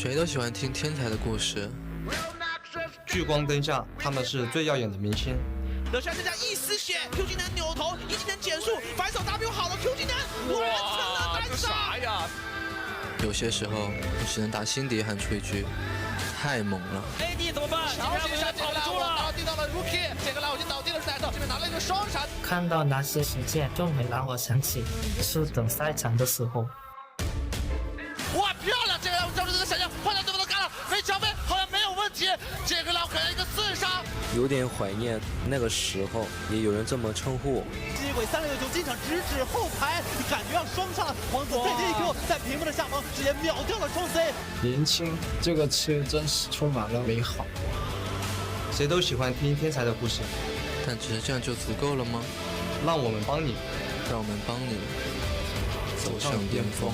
谁都喜欢听天才的故事。聚光灯下，他们是最耀眼的明星。LokeN剩下一丝血 ，Q 技能扭头，一技能减速，反手 W 好了 ，Q 技能完成了单杀呀！有些时候，你只能打心底喊出一句：太猛了。 AD 怎么办？乔先生跑住了，地到了 Rookie， 这个老已经倒地了，这边拿了一个双闪。看到那些实践，就会让我想起初等赛场的时候。哇，漂亮！这个老照着这个闪现，换到对方的干了，没敲飞，好像没有问题。这个老可能一个4杀。有点怀念那个时候，也有人这么称呼我。接轨369进场直指后排，感觉要双杀了。皇子再接一 Q， 在屏幕的下方直接秒掉了冲 C。年轻这个词真是充满了美好。谁都喜欢听天才的故事，但只是这样就足够了吗？让我们帮你，让我们帮你走上巅峰。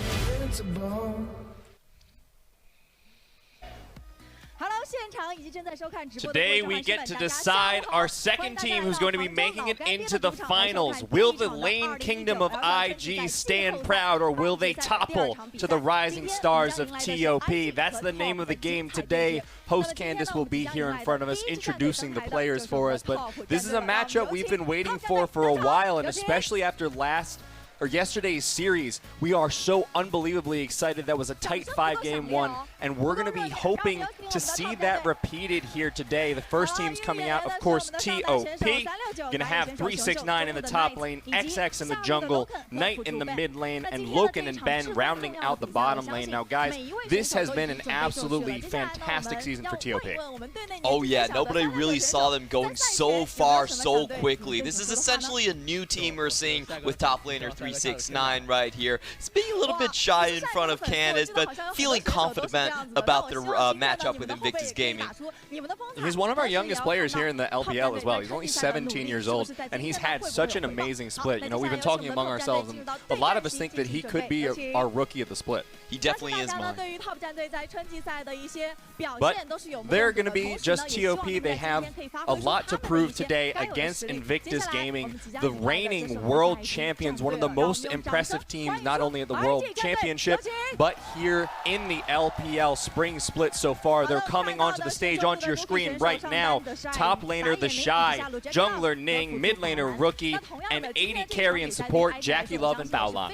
Today we get to decide our second team who's going to be making it into the finals. Will the lane kingdom of IG stand proud, or will they topple to the rising stars of TOP? That's the name of the game today. Host Candace will be here in front of us introducing the players for us, but this is a matchup we've been waiting for a while, and especially after yesterday's series, we are so unbelievably excited. That was a tight 5-game one, and we're going to be hoping to see that repeated here today. The first team's coming out, of course, TOP. Going to have 369 in the top lane, XX in the jungle, Knight in the mid lane, and LokeN and Ben rounding out the bottom lane. Now, guys, this has been an absolutely fantastic season for TOP. Oh yeah, nobody really saw them going so far so quickly. This is essentially a new team we're seeing with top laner 369 right here. It's being a little bit shy in front of Candace, but feeling confident about their matchup with Invictus Gaming. He's one of our youngest players here in the LPL as well. He's only 17 years old, and he's had such an amazing split. You know, we've been talking among ourselves, and a lot of us think that he could be our rookie of the split. He definitely is mine. But they're going to be just TOP. They have a lot to prove today against Invictus Gaming, the reigning world champions, one of the most impressive teams, not only at the World Championship, but here in the LPL spring split so far. They're coming onto the stage, onto your screen right now. Top laner, TheShy, jungler, Ning, mid laner, Rookie, and AD carry and support, JackeyLove and Baolan.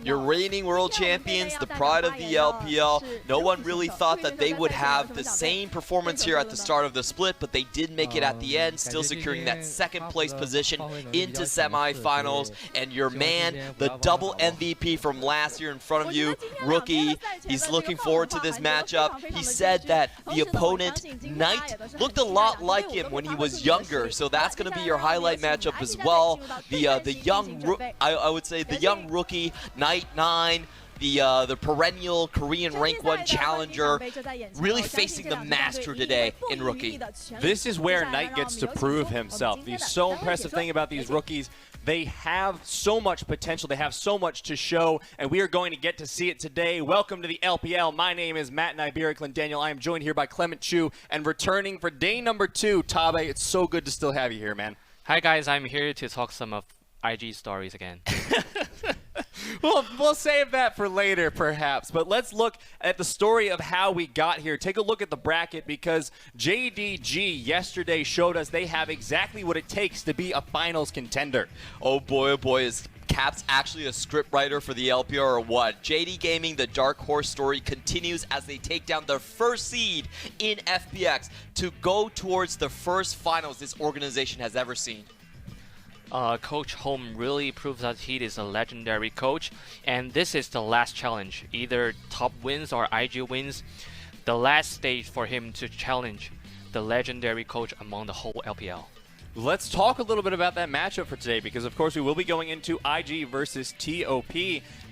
Your reigning world champions, the pride of the LPL. No one really thought that they would have the same performance here at the start of the split, but they did make it at the end, still securing that second place position into semifinals. And your man, the double MVP from last year in front of you, Rookie, he's looking forward to this matchup. He said that the opponent, Knight, looked a lot like him when he was younger, so that's going to be your highlight matchup as well. The young, I would say the young Rookie, Knight 9, the perennial Korean rank 1 challenger, really facing the master today in Rookie. This is where Knight gets to prove himself. The so impressive thing about these rookies, they have so much potential, they have so much to show, and we are going to get to see it today. Welcome to the LPL. My name is Matt Iberic Daniel. I am joined here by Clement Chu, and returning for day number 2, Tabe. It's so good to still have you here, man. Hi guys, I'm here to talk some of IG stories again. We'll save that for later, perhaps. But let's look at the story of how we got here. Take a look at the bracket, because JDG yesterday showed us they have exactly what it takes to be a finals contender. Oh boy, is Cap's actually a scriptwriter for the LPR or what? JD Gaming, the Dark Horse story continues as they take down their first seed in FPX to go towards the first finals this organization has ever seen. Coach Home really proves that he is a legendary coach, and this is the last challenge. Either top wins or IG wins, the last stage for him to challenge the legendary coach among the whole LPL. Let's talk a little bit about that matchup for today, because of course we will be going into IG versus TOP,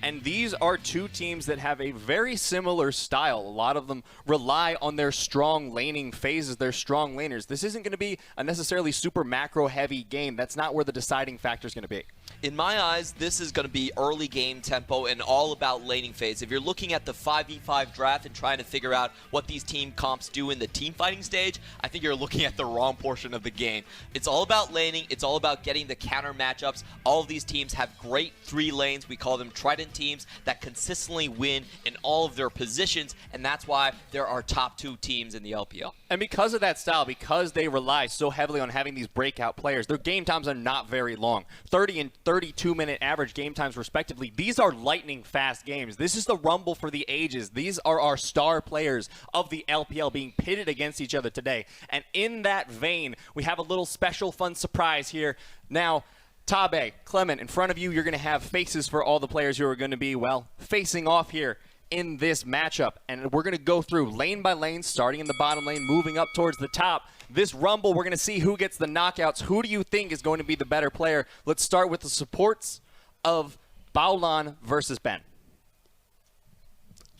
and these are two teams that have a very similar style. A lot of them rely on their strong laning phases, their strong laners. This isn't going to be a necessarily super macro heavy game. That's not where the deciding factor is going to be. In my eyes, this is going to be early game tempo and all about laning phase. If you're looking at the 5v5 draft and trying to figure out what these team comps do in the team fighting stage, I think you're looking at the wrong portion of the game. It's all about laning. It's all about getting the counter matchups. All of these teams have great 3 lanes. We call them Trident teams that consistently win in all of their positions, and that's why there are top 2 teams in the LPL. And because of that style, because they rely so heavily on having these breakout players, their game times are not very long. 30 and 32-minute average game times respectively. These are lightning fast games. This is the rumble for the ages. These are our star players of the LPL being pitted against each other today. And in that vein, we have a little special fun surprise here. Now, Tabe, Clement, in front of you, you're going to have faces for all the players who are going to be, well, facing off here in this matchup, and we're going to go through lane by lane, starting in the bottom lane, moving up towards the top. This rumble, we're going to see who gets the knockouts. Who do you think is going to be the better player? Let's start with the supports of Baolan versus Ben.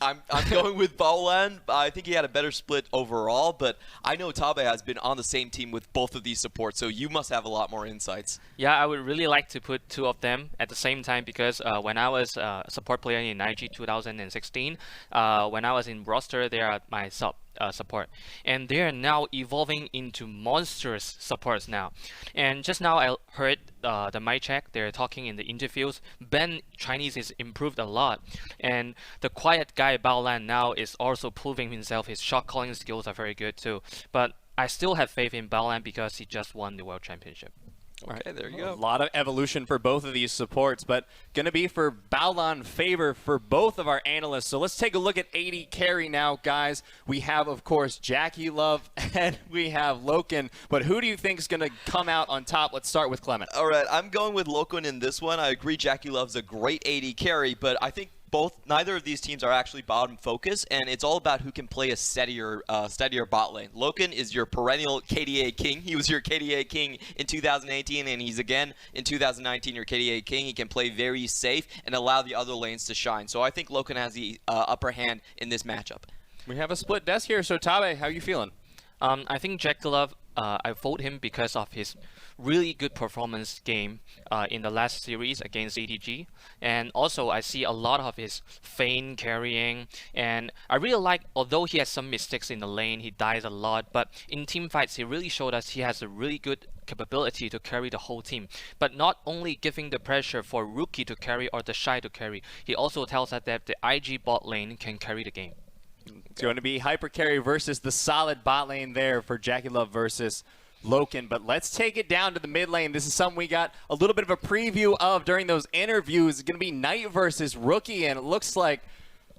I'm going with Baolan. I think he had a better split overall, but I know Tabe has been on the same team with both of these supports, so you must have a lot more insights. Yeah, I would really like to put 2 of them at the same time because when I was a support player in IG 2016, when I was in roster, they are my support, and they are now evolving into monstrous supports now. And just now I heard the mic check, they're talking in the interviews. Ben Chinese is improved a lot, and the quiet guy Baolan now is also proving himself. His shot calling skills are very good too, but I still have faith in Baolan because he just won the World Championship. Okay, there you go. A lot of evolution for both of these supports, but going to be for Baolan favor for both of our analysts. So let's take a look at AD carry now, guys. We have, of course, JackeyLove and we have LokeN, but who do you think is going to come out on top? Let's start with Clement. All right, I'm going with LokeN in this one. I agree JackeyLove's a great AD carry, but I think neither of these teams are actually bottom focused, and it's all about who can play a steadier bot lane. LokeN is your perennial KDA king. He was your KDA king in 2018, and he's again in 2019 your KDA king. He can play very safe and allow the other lanes to shine. So I think LokeN has the upper hand in this matchup. We have a split desk here, so Tabe, how are you feeling? I think JackeyLove, I vote him because of his really good performance game in the last series against ATG, and also I see a lot of his feign carrying, and I really like, although he has some mistakes in the lane, he dies a lot, but in team fights he really showed us he has a really good capability to carry the whole team. But not only giving the pressure for Rookie to carry or TheShy to carry, he also tells us that the IG bot lane can carry the game. It's going to be hyper carry versus the solid bot lane there for JackeyLove versus LokeN. But let's take it down to the mid lane. This is something we got a little bit of a preview of during those interviews. It's going to be Knight versus Rookie, and it looks like,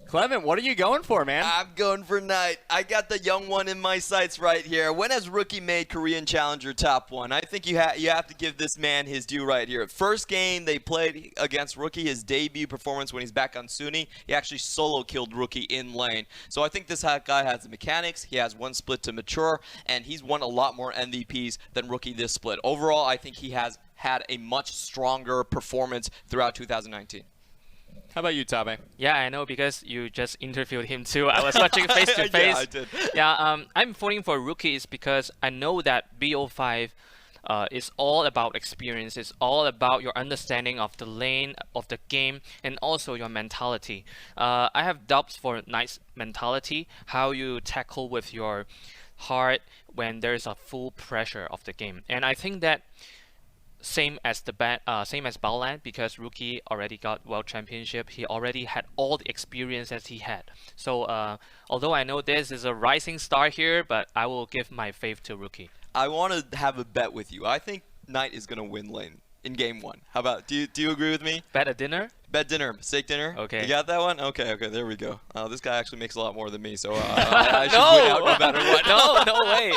Clement, what are you going for, man? I'm going for Knight. I got the young one in my sights right here. When has Rookie made Korean Challenger top 1? I think you have to give this man his due right here. First game they played against Rookie, his debut performance when he's back on Sunni, he actually solo killed Rookie in lane. So I think this guy has the mechanics, he has one split to mature, and he's won a lot more MVPs than Rookie this split. Overall, I think he has had a much stronger performance throughout 2019. How about you, Tabe? Yeah, I know because you just interviewed him too. I was watching face to face. Yeah, I did. Yeah, I'm voting for Rookies because I know that BO5 is all about experience. It's all about your understanding of the lane, of the game, and also your mentality. I have doubts for Knight's mentality, how you tackle with your heart when there's a full pressure of the game. And I think that same as Baolan, because Rookie already got World Championship, he already had all the experience that he had. So although I know this is a rising star here, but I will give my faith to Rookie. I want to have a bet with you. I think Knight is going to win lane in game 1. How about, do you agree with me? Bet a dinner? Bet dinner, steak dinner. Okay. You got that one? Okay, there we go. This guy actually makes a lot more than me, so I should win out no matter what. No way.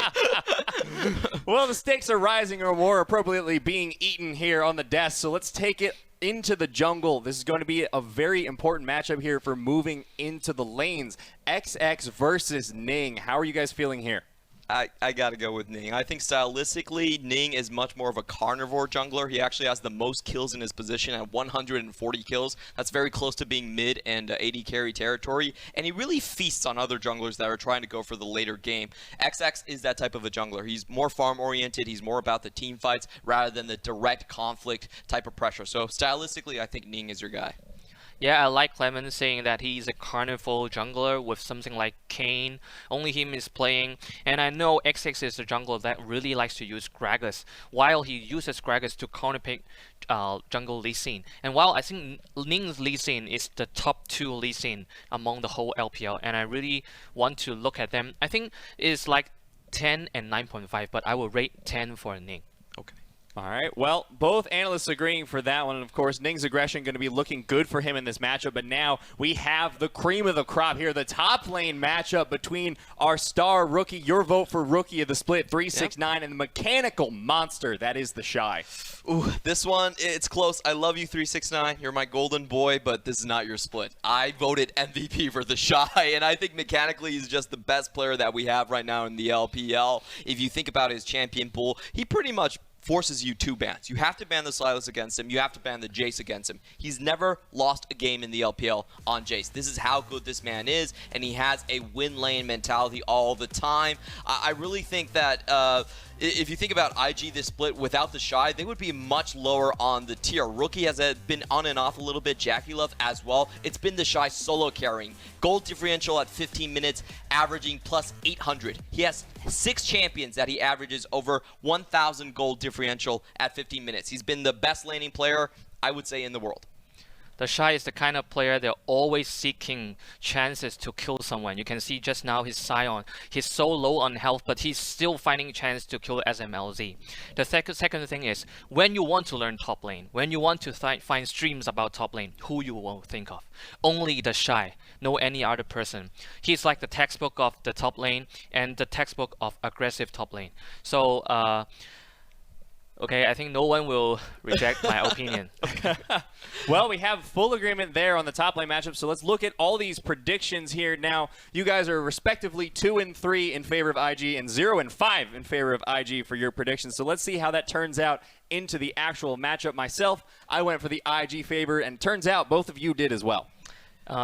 Well, the stakes are rising, or more appropriately being eaten here on the desk, so let's take it into the jungle. This is going to be a very important matchup here for moving into the lanes. XX versus Ning. How are you guys feeling here? I got to go with Ning. I think stylistically, Ning is much more of a carnivore jungler. He actually has the most kills in his position at 140 kills. That's very close to being mid and AD carry territory. And he really feasts on other junglers that are trying to go for the later game. XX is that type of a jungler. He's more farm-oriented. He's more about the team fights rather than the direct conflict type of pressure. So stylistically, I think Ning is your guy. Yeah, I like Clement saying that he's a carnival jungler with something like Kane. Only him is playing. And I know XX is a jungler that really likes to use Gragas, while he uses Gragas to counterpick jungle Lee Sin. And while I think Ning's Lee Sin is the top 2 Lee Sin among the whole LPL, and I really want to look at them, I think it's like 10 and 9.5, but I will rate 10 for Ning. Okay. All right, well, both analysts agreeing for that one. And of course, Ning's aggression going to be looking good for him in this matchup. But now we have the cream of the crop here, the top lane matchup between our star rookie, your vote for rookie of the split, 369, and the mechanical monster, that is TheShy. Ooh, this one, it's close. I love you, 369. You're my golden boy, but this is not your split. I voted MVP for TheShy, and I think mechanically he's just the best player that we have right now in the LPL. If you think about his champion pool, he pretty much forces you 2 bans. You have to ban the Sylas against him. You have to ban the Jace against him. He's never lost a game in the LPL on Jace. This is how good this man is, and he has a win lane mentality all the time. I really think that if you think about IG this split without TheShy, they would be much lower on the tier. Rookie has been on and off a little bit. JackeyLove as well. It's been TheShy solo carrying. Gold differential at 15 minutes, averaging plus 800. He has 6 champions that he averages over 1,000 gold differential at 15 minutes. He's been the best laning player, I would say, in the world. TheShy is the kind of player they're always seeking chances to kill someone. You can see just now his Sion. He's so low on health, but he's still finding a chance to kill SMLZ. The second thing is, when you want to learn top lane, when you want to find streams about top lane, who you will think of? Only TheShy, no any other person. He's like the textbook of the top lane and the textbook of aggressive top lane. So, okay, I think no one will reject my opinion. Well, we have full agreement there on the top lane matchup, so let's look at all these predictions here. Now, you guys are respectively 2 and 3 in favor of IG and 0 and 5 in favor of IG for your predictions. So let's see how that turns out into the actual matchup. Myself, I went for the IG favor, and turns out both of you did as well.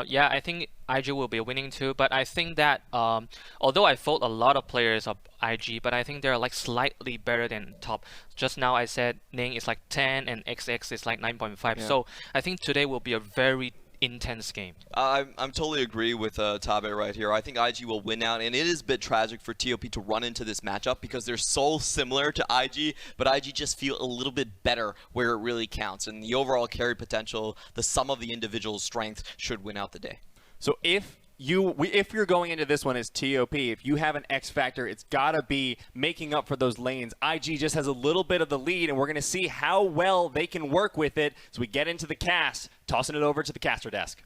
Yeah, I think IG will be winning too, but I think that although I vote a lot of players of IG, but I think they're like slightly better than top. Just now I said Ning is like 10 and XX is like 9.5. Yeah. So I think today will be a very intense game. I'm totally agree with Tabe right here. I think IG will win out, and it is a bit tragic for TOP to run into this matchup because they're so similar to IG, but IG just feel a little bit better where it really counts, and the overall carry potential, the sum of the individual strengths should win out the day. So if you're going into this one as TOP, if you have an X factor, it's got to be making up for those lanes. IG just has a little bit of the lead, and we're going to see how well they can work with it as we get into the cast, tossing it over to the caster desk.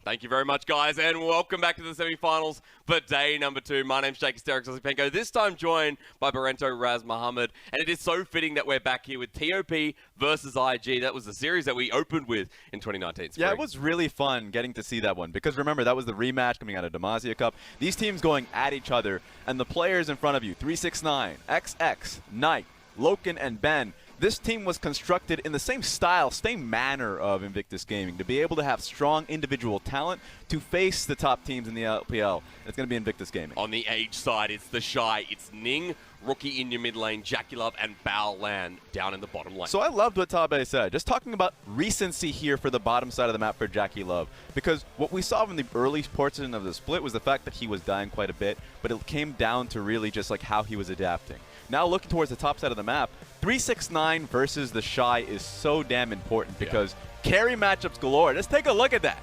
Thank you very much, guys, and welcome back to the semi-finals for day number 2. My name's Jake Osipenko, this time joined by Barento Raz Muhammad, and it is so fitting that we're back here with TOP versus IG. That was the series that we opened with in 2019 spring. Yeah, it was really fun getting to see that one, because remember, that was the rematch coming out of Demacia Cup. These teams going at each other, and the players in front of you, 369, XX, Knight, LokeN, and Ben. This team was constructed in the same style, same manner of Invictus Gaming, to be able to have strong individual talent to face the top teams in the LPL. It's going to be Invictus Gaming. On the age side, it's TheShy, it's Ning, Rookie in your mid lane, JackeyLove, and Baolan down in the bottom lane. So I loved what Tabe said. Just talking about recency here for the bottom side of the map for JackeyLove, because what we saw in the early portion of the split was the fact that he was dying quite a bit, but it came down to really just like how he was adapting. Now looking towards the top side of the map, 369 versus TheShy is so damn important because carry matchups galore. Just take a look at that.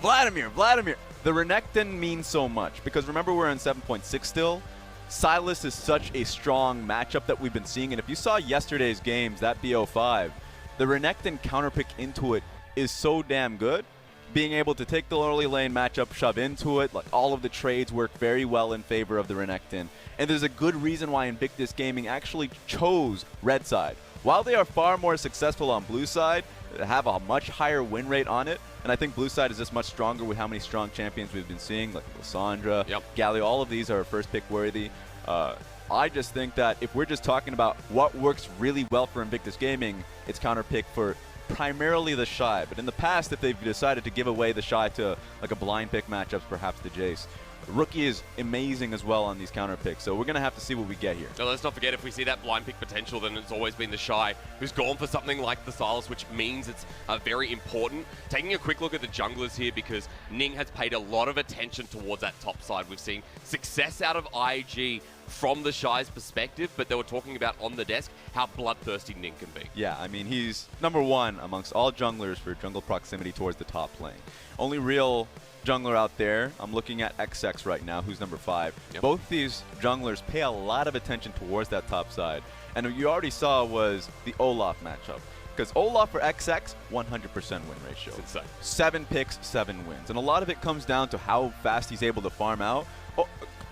Vladimir. The Renekton means so much because remember we're in 7.6 still. Sylas is such a strong matchup that we've been seeing, and if you saw yesterday's games, that BO5, the Renekton counterpick into it is so damn good. Being able to take the early lane matchup, shove into it, like all of the trades work very well in favor of the Renekton. And there's a good reason why Invictus Gaming actually chose red side. While they are far more successful on blue side, have a much higher win rate on it, And I think blue side is just much stronger with how many strong champions we've been seeing, like Lissandra, Galio, all of these are first pick worthy. I just think that if we're just talking about what works really well for Invictus Gaming, it's counter pick for primarily TheShy. But in the past, if they've decided to give away TheShy to like a blind pick matchups, perhaps the Jace. Rookie is amazing as well on these counter picks, so we're going to have to see what we get here. So let's not forget, if we see that blind pick potential, then it's always been TheShy who's gone for something like the Silas, which means it's very important. Taking a quick look at the junglers here, because Ning has paid a lot of attention towards that top side. We've seen success out of IG from TheShy's perspective, but they were talking about on the desk how bloodthirsty Ning can be. Yeah, I mean, he's #1 amongst all junglers for jungle proximity towards the top lane. Only real jungler out there, I'm looking at XX right now, who's #5. Both these junglers pay a lot of attention towards that top side. And what you already saw was the Olaf matchup. Because Olaf for XX, 100% win ratio. It's insane. 7 picks, 7 wins. And a lot of it comes down to how fast he's able to farm out.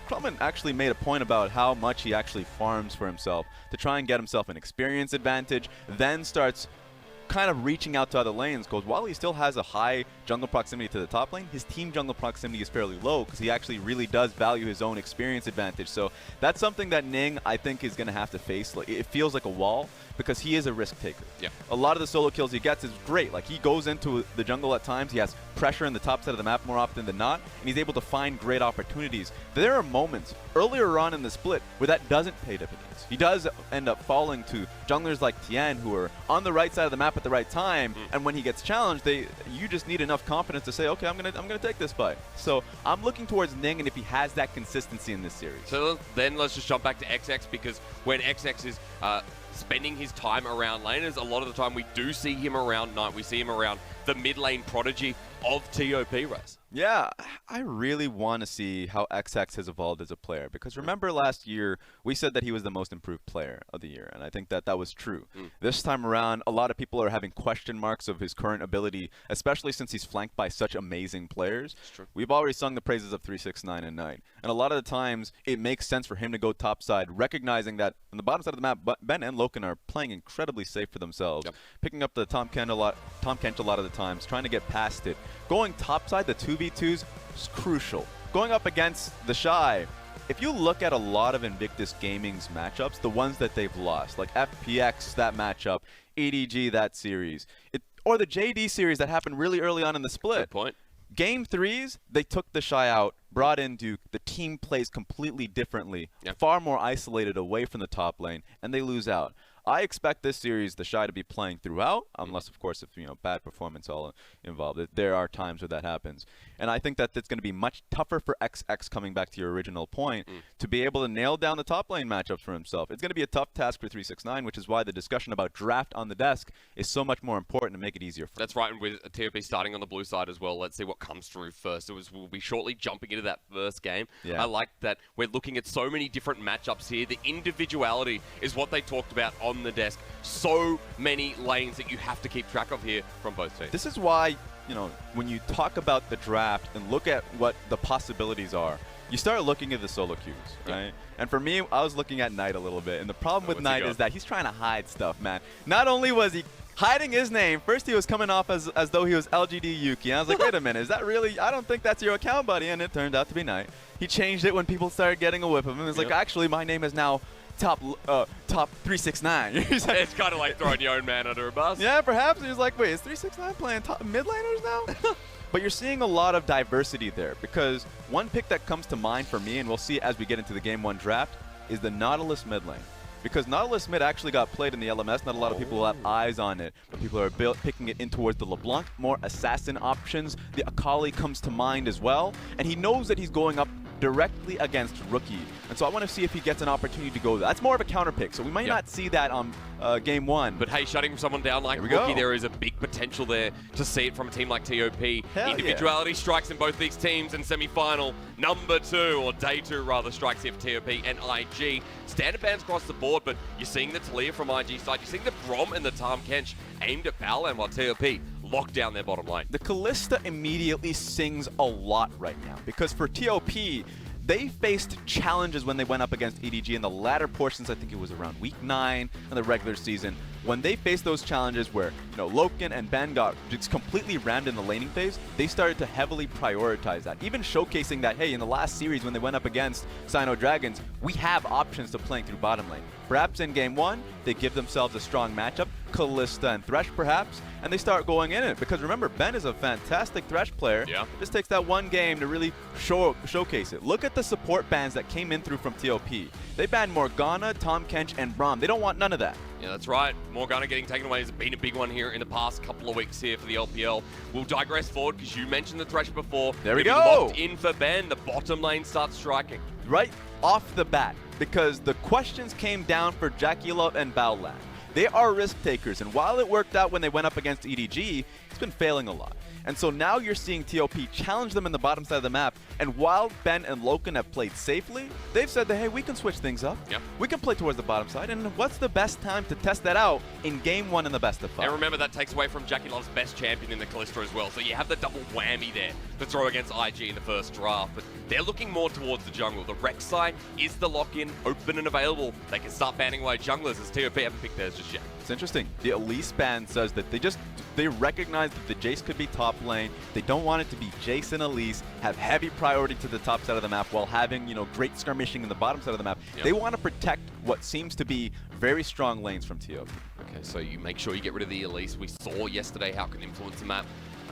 Klubman actually made a point about how much he actually farms for himself to try and get himself an experience advantage, then starts kind of reaching out to other lanes, because while he still has a high jungle proximity to the top lane, his team jungle proximity is fairly low because he actually really does value his own experience advantage. So that's something that Ning, I think, is going to have to face. Like, it feels like a wall because he is a risk taker. A lot of the solo kills he gets is great. Like, he goes into the jungle at times, he has pressure in the top side of the map more often than not, and he's able to find great opportunities. There are moments earlier on in the split where that doesn't pay dividends. He does end up falling to junglers like Tian, who are on the right side of the map at the right time, and when he gets challenged, you just need enough confidence to say, okay, I'm gonna take this fight. So I'm looking towards Ning, and if he has that consistency in this series. So then let's just jump back to XX, because when XX is spending his time around laners, a lot of the time we do see him around Knight. We see him around the mid lane prodigy of TOP, Raz. Yeah, I really want to see how XX has evolved as a player, because remember last year we said that he was the most improved player of the year, and I think that that was true. This time around, a lot of people are having question marks of his current ability, especially since he's flanked by such amazing players. We've already sung the praises of 369 and Knight, and a lot of the times it makes sense for him to go topside, recognizing that on the bottom side of the map, Ben and LokeN are playing incredibly safe for themselves, picking up the Tom Kent a lot of the times, trying to get past it. Going topside, the 2v2s is crucial. Going up against TheShy, if you look at a lot of Invictus Gaming's matchups, the ones that they've lost, like FPX, that matchup, EDG, that series, or the JD series that happened really early on in the split. Good point. Game 3s, they took TheShy out, brought in Duke, the team plays completely differently, far more isolated away from the top lane, and they lose out. I expect this series, TheShy, to be playing throughout, unless, of course, if, bad performance all involved. There are times where that happens. And I think that it's going to be much tougher for XX, coming back to your original point, to be able to nail down the top lane matchups for himself. It's going to be a tough task for 369, which is why the discussion about draft on the desk is so much more important to make it easier for him. That's right, and with TOP starting on the blue side as well, let's see what comes through first. We'll be shortly jumping into that first game. I like that we're looking at so many different matchups here. The individuality is what they talked about on the desk. So many lanes that you have to keep track of here from both teams. This is why, when you talk about the draft and look at what the possibilities are, you start looking at the solo queues, right? And for me, I was looking at Knight a little bit, and the problem with Knight is that he's trying to hide stuff, man. Not only was he hiding his name, first he was coming off as though he was LGD Yuki. And I was like, wait a minute, is that really? I don't think that's your account, buddy. And it turned out to be Knight. He changed it when people started getting a whip of him. It was like, actually, my name is now top 369. It's kind of like throwing your own man under a bus. Yeah, perhaps. He was like, wait, is 369 playing top mid laners now? But you're seeing a lot of diversity there, because one pick that comes to mind for me, and we'll see as we get into the Game 1 draft, is the Nautilus mid lane. Because Nautilus mid actually got played in the LMS. Not a lot of people have eyes on it, but people are picking it in towards the LeBlanc. More assassin options. The Akali comes to mind as well. And he knows that he's going up directly against Rookie. And so I want to see if he gets an opportunity to go. That's more of a counter pick, so we might not see that on Game 1. But hey, shutting someone down like Rookie, there is a big potential there to see it from a team like TOP. Individuality strikes in both these teams in semi-final. Number 2, or day 2 rather, strikes here for TOP and IG. Standard bans across the board, but you're seeing the Talia from IG side. You're seeing the Brom and the Tahm Kench aimed at Baolan, while TOP lock down their bottom lane. The Kalista immediately sings a lot right now, because for TOP, they faced challenges when they went up against EDG in the latter portions. I think it was around week 9 in the regular season. When they faced those challenges where, LokeN and Ben got just completely rammed in the laning phase, they started to heavily prioritize that. Even showcasing that, hey, in the last series when they went up against Sino Dragons, we have options to playing through bottom lane. Perhaps in game 1, they give themselves a strong matchup, Kalista and Thresh perhaps, and they start going in it. Because remember, Ben is a fantastic Thresh player. Yeah. It just takes that one game to really showcase it. Look at the support bans that came in through from TOP. They banned Morgana, Tahm Kench, and Braum. They don't want none of that. Yeah, that's right. Morgana getting taken away has been a big one here in the past couple of weeks here for the LPL. We'll digress forward because you mentioned the Thresh before. There we They've go. Locked in for Ben. The bottom lane starts striking. Right off the bat, because the questions came down for JackeyLove and Baolan. They are risk takers, and while it worked out when they went up against EDG, it's been failing a lot. And so now you're seeing TOP challenge them in the bottom side of the map, and while Ben and LokeN have played safely, they've said that, hey, we can switch things up. Yep. We can play towards the bottom side, and what's the best time to test that out in game 1 in the best of 5? And remember, that takes away from JackeyLove's best champion in the Kalista as well, so you have the double whammy there to throw against IG in the first draft, but they're looking more towards the jungle. The Rek'Sai is the lock-in, open and available. They can start banning away junglers as TOP haven't picked theirs just yet. It's interesting. The Elise ban says that they recognize that the Jace could be top lane. They don't want it to be Jace and Elise, have heavy priority to the top side of the map while having, great skirmishing in the bottom side of the map. Yep. They want to protect what seems to be very strong lanes from TOP. Okay, so you make sure you get rid of the Elise. We saw yesterday how it can influence the map.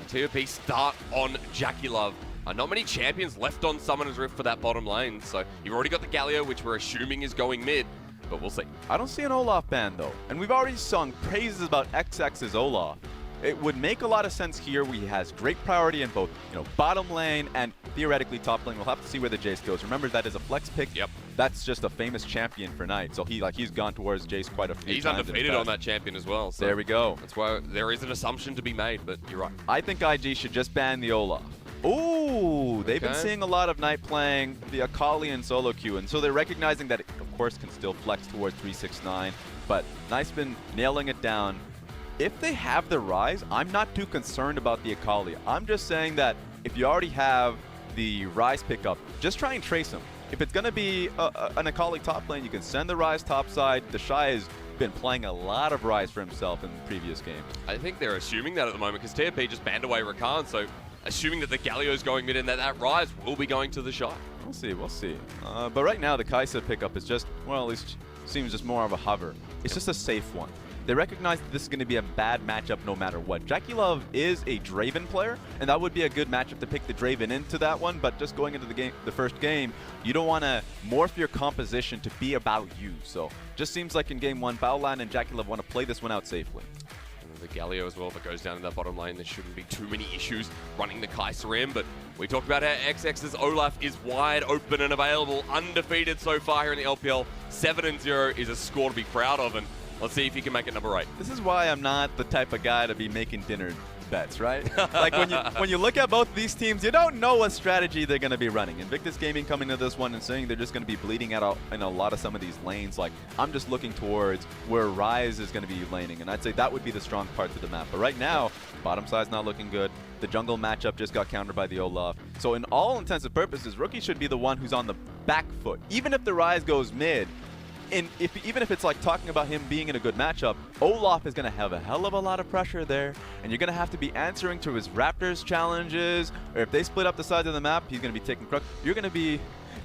TOP start on JackeyLove. Not many champions left on Summoner's Rift for that bottom lane, so you've already got the Galio, which we're assuming is going mid, but we'll see. I don't see an Olaf ban, though, and we've already sung praises about XX's Olaf. It would make a lot of sense here. He has great priority in both, bottom lane and theoretically top lane. We'll have to see where the Jace goes. Remember, that is a flex pick. Yep. That's just a famous champion for Knight, so he's gone towards Jace quite a few times. He's undefeated on that champion as well. So there we go. That's why there is an assumption to be made, but you're right. I think IG should just ban the Olaf. Ooh, they've been seeing a lot of Knight playing the Akali and solo queue, and so they're recognizing that it, of course, can still flex towards 369, but Knight's been nailing it down. If they have the Rise, I'm not too concerned about the Akali. I'm just saying that if you already have the Rise pickup, just try and trace him. If it's going to be an Akali top lane, you can send the Rise top side. TheShy has been playing a lot of Rise for himself in previous games. I think they're assuming that at the moment because TOP just banned away Rakan, so assuming that the Galio's going mid and that Rise will be going to TheShy. We'll see. But right now, the Kai'Sa pickup is just, well, at least seems just more of a hover. It's just a safe one. They recognize that this is going to be a bad matchup no matter what. JackeyLove is a Draven player, and that would be a good matchup to pick the Draven into that one, but just going into the first game, you don't want to morph your composition to be about you. So just seems like in game 1, Baolan and JackeyLove want to play this one out safely. The Galio as well, if it goes down in that bottom lane, there shouldn't be too many issues running the Kai'Sa in, but we talked about how XX's Olaf is wide open and available, undefeated so far here in the LPL. 7-0 is a score to be proud of, and let's see if he can make it number 8. This is why I'm not the type of guy to be making dinner bets, right? Like when you look at both these teams, you don't know what strategy they're going to be running. Invictus Gaming coming to this one and saying they're just going to be bleeding out in a lot of some of these lanes. Like, I'm just looking towards where Rise is going to be laning, and I'd say that would be the strong part to the map. But right now, bottom side's not looking good. The jungle matchup just got countered by the Olaf. So in all intents and purposes, Rookie should be the one who's on the back foot. Even if the Rise goes mid, and even if it's like talking about him being in a good matchup, Olaf is going to have a hell of a lot of pressure there, and you're going to have to be answering to his Raptors challenges, or if they split up the sides of the map, he's going to be taking Kruk. You're going to be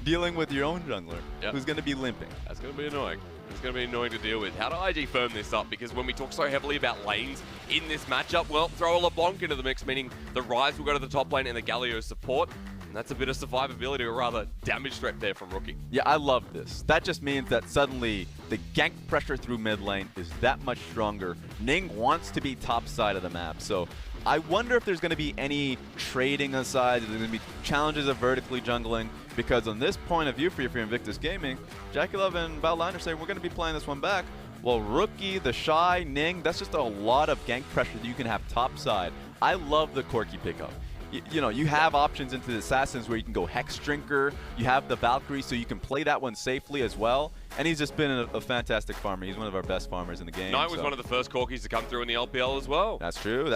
dealing with your own jungler, who's going to be limping. That's going to be annoying. It's going to be annoying to deal with. How do IG firm this up? Because when we talk so heavily about lanes in this matchup, well, throw a LeBlanc into the mix, meaning the Rise will go to the top lane and the Galio support. And that's a bit of survivability, or rather damage threat there from Rookie. Yeah, I love this. That just means that suddenly the gank pressure through mid lane is that much stronger. Ning wants to be top side of the map, so I wonder if there's going to be any trading aside. There's going to be challenges of vertically jungling, because on this point of view for Invictus Gaming, JackeyLove and Baolan are saying we're going to be playing this one back. Well, Rookie, TheShy, Ning, that's just a lot of gank pressure that you can have top side. I love the Corki pickup. You have options into the Assassins where you can go Hex Drinker. You have the Valkyrie, so you can play that one safely as well. And he's just been a fantastic farmer. He's one of our best farmers in the game. Knight was one of the first Corkis to come through in the LPL as well. That's true.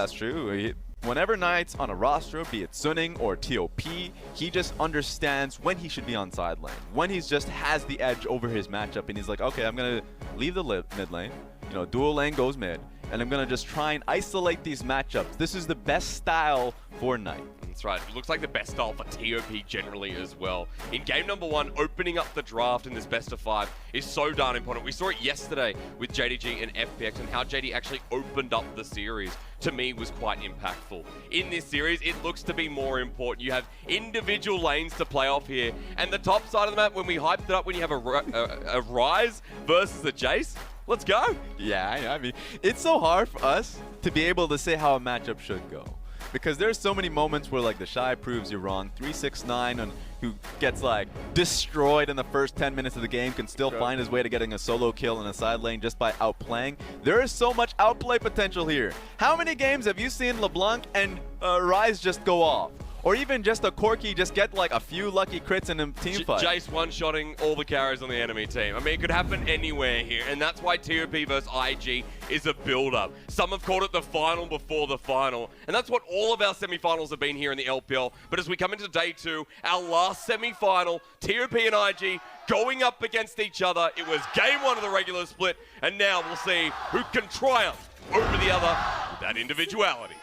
whenever Knight's on a roster, be it Suning or TOP, he just understands when he should be on side lane, when he's just has the edge over his matchup, and he's like, okay, I'm going to leave the mid lane, you know, dual lane goes mid, and I'm going to just try and isolate these matchups. This is the best style for Knight. That's right. It looks like the best style for TOP generally as well. In game number 1, opening up the draft in this best of 5 is so darn important. We saw it yesterday with JDG and FPX, and how JD actually opened up the series, to me, was quite impactful. In this series, it looks to be more important. You have individual lanes to play off here, and the top side of the map, when we hyped it up, when you have a Ryze versus a Jace, let's go. Yeah, I mean, it's so hard for us to be able to say how a matchup should go. Because there's so many moments where like TheShy proves you're wrong. 369 and who gets like destroyed in the first 10 minutes of the game can still find his way to getting a solo kill in a side lane just by outplaying. There is so much outplay potential here. How many games have you seen LeBlanc and Ryze just go off? Or even just a Corki just get like a few lucky crits in a team fight. Jace one-shotting all the carries on the enemy team. I mean, it could happen anywhere here, and that's why TOP versus IG is a build-up. Some have called it the final before the final, and that's what all of our semi-finals have been here in the LPL. But as we come into day 2, our last semi-final, TOP and IG going up against each other. It was game 1 of the regular split, and now we'll see who can triumph over the other with that individuality.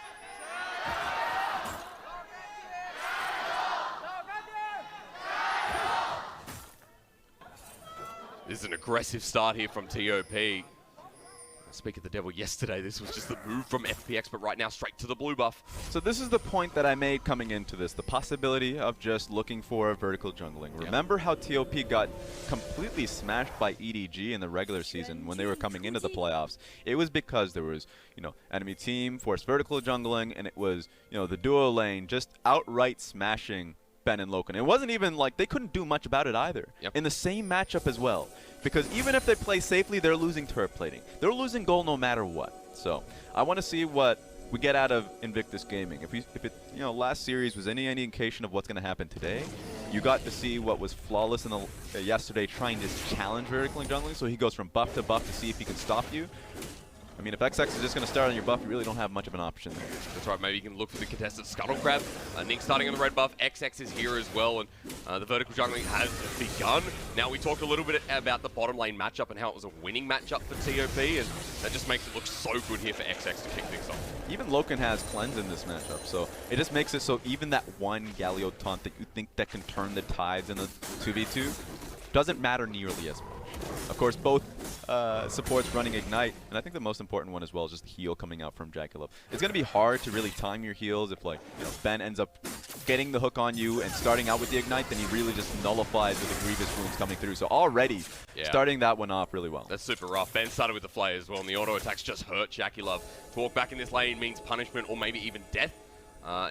This is an aggressive start here from TOP. Speak of the devil, yesterday this was just the move from FPX, but right now straight to the blue buff. So this is the point that I made coming into this, the possibility of just looking for a vertical jungling. Yep. Remember how TOP got completely smashed by EDG in the regular season when they were coming into the playoffs? It was because there was, you know, enemy team forced vertical jungling, and it was, you know, the duo lane just outright smashing Ben and LokeN. It wasn't even like they couldn't do much about it either. Yep. In the same matchup as well. Because even if they play safely, they're losing turret plating. They're losing gold no matter what. So I want to see what we get out of Invictus Gaming. If it, you know, last series was any indication of what's going to happen today, you got to see what was flawless in the yesterday, trying to challenge vertical jungling. So he goes from buff to see if he can stop you. I mean, if XX is just going to start on your buff, you really don't have much of an option there. That's right, maybe you can look for the contested Scuttle Crab. Ning starting on the red buff, XX is here as well, and the vertical jungling has begun. Now, we talked a little bit about the bottom lane matchup and how it was a winning matchup for TOP, and that just makes it look so good here for XX to kick things off. Even LokeN has cleanse in this matchup, so it just makes it so even that one Galio taunt that you think that can turn the tides in a 2v2 doesn't matter nearly as much. Of course, both supports running Ignite, and I think the most important one as well is just the heal coming out from JackeyLove. It's going to be hard to really time your heals if, like, you know, Ben ends up getting the hook on you and starting out with the Ignite, then he really just nullifies with the Grievous runes coming through. So already starting that one off really well. That's super rough. Ben started with the Flay as well, and the auto attacks just hurt JackeyLove. To walk back in this lane means punishment or maybe even death.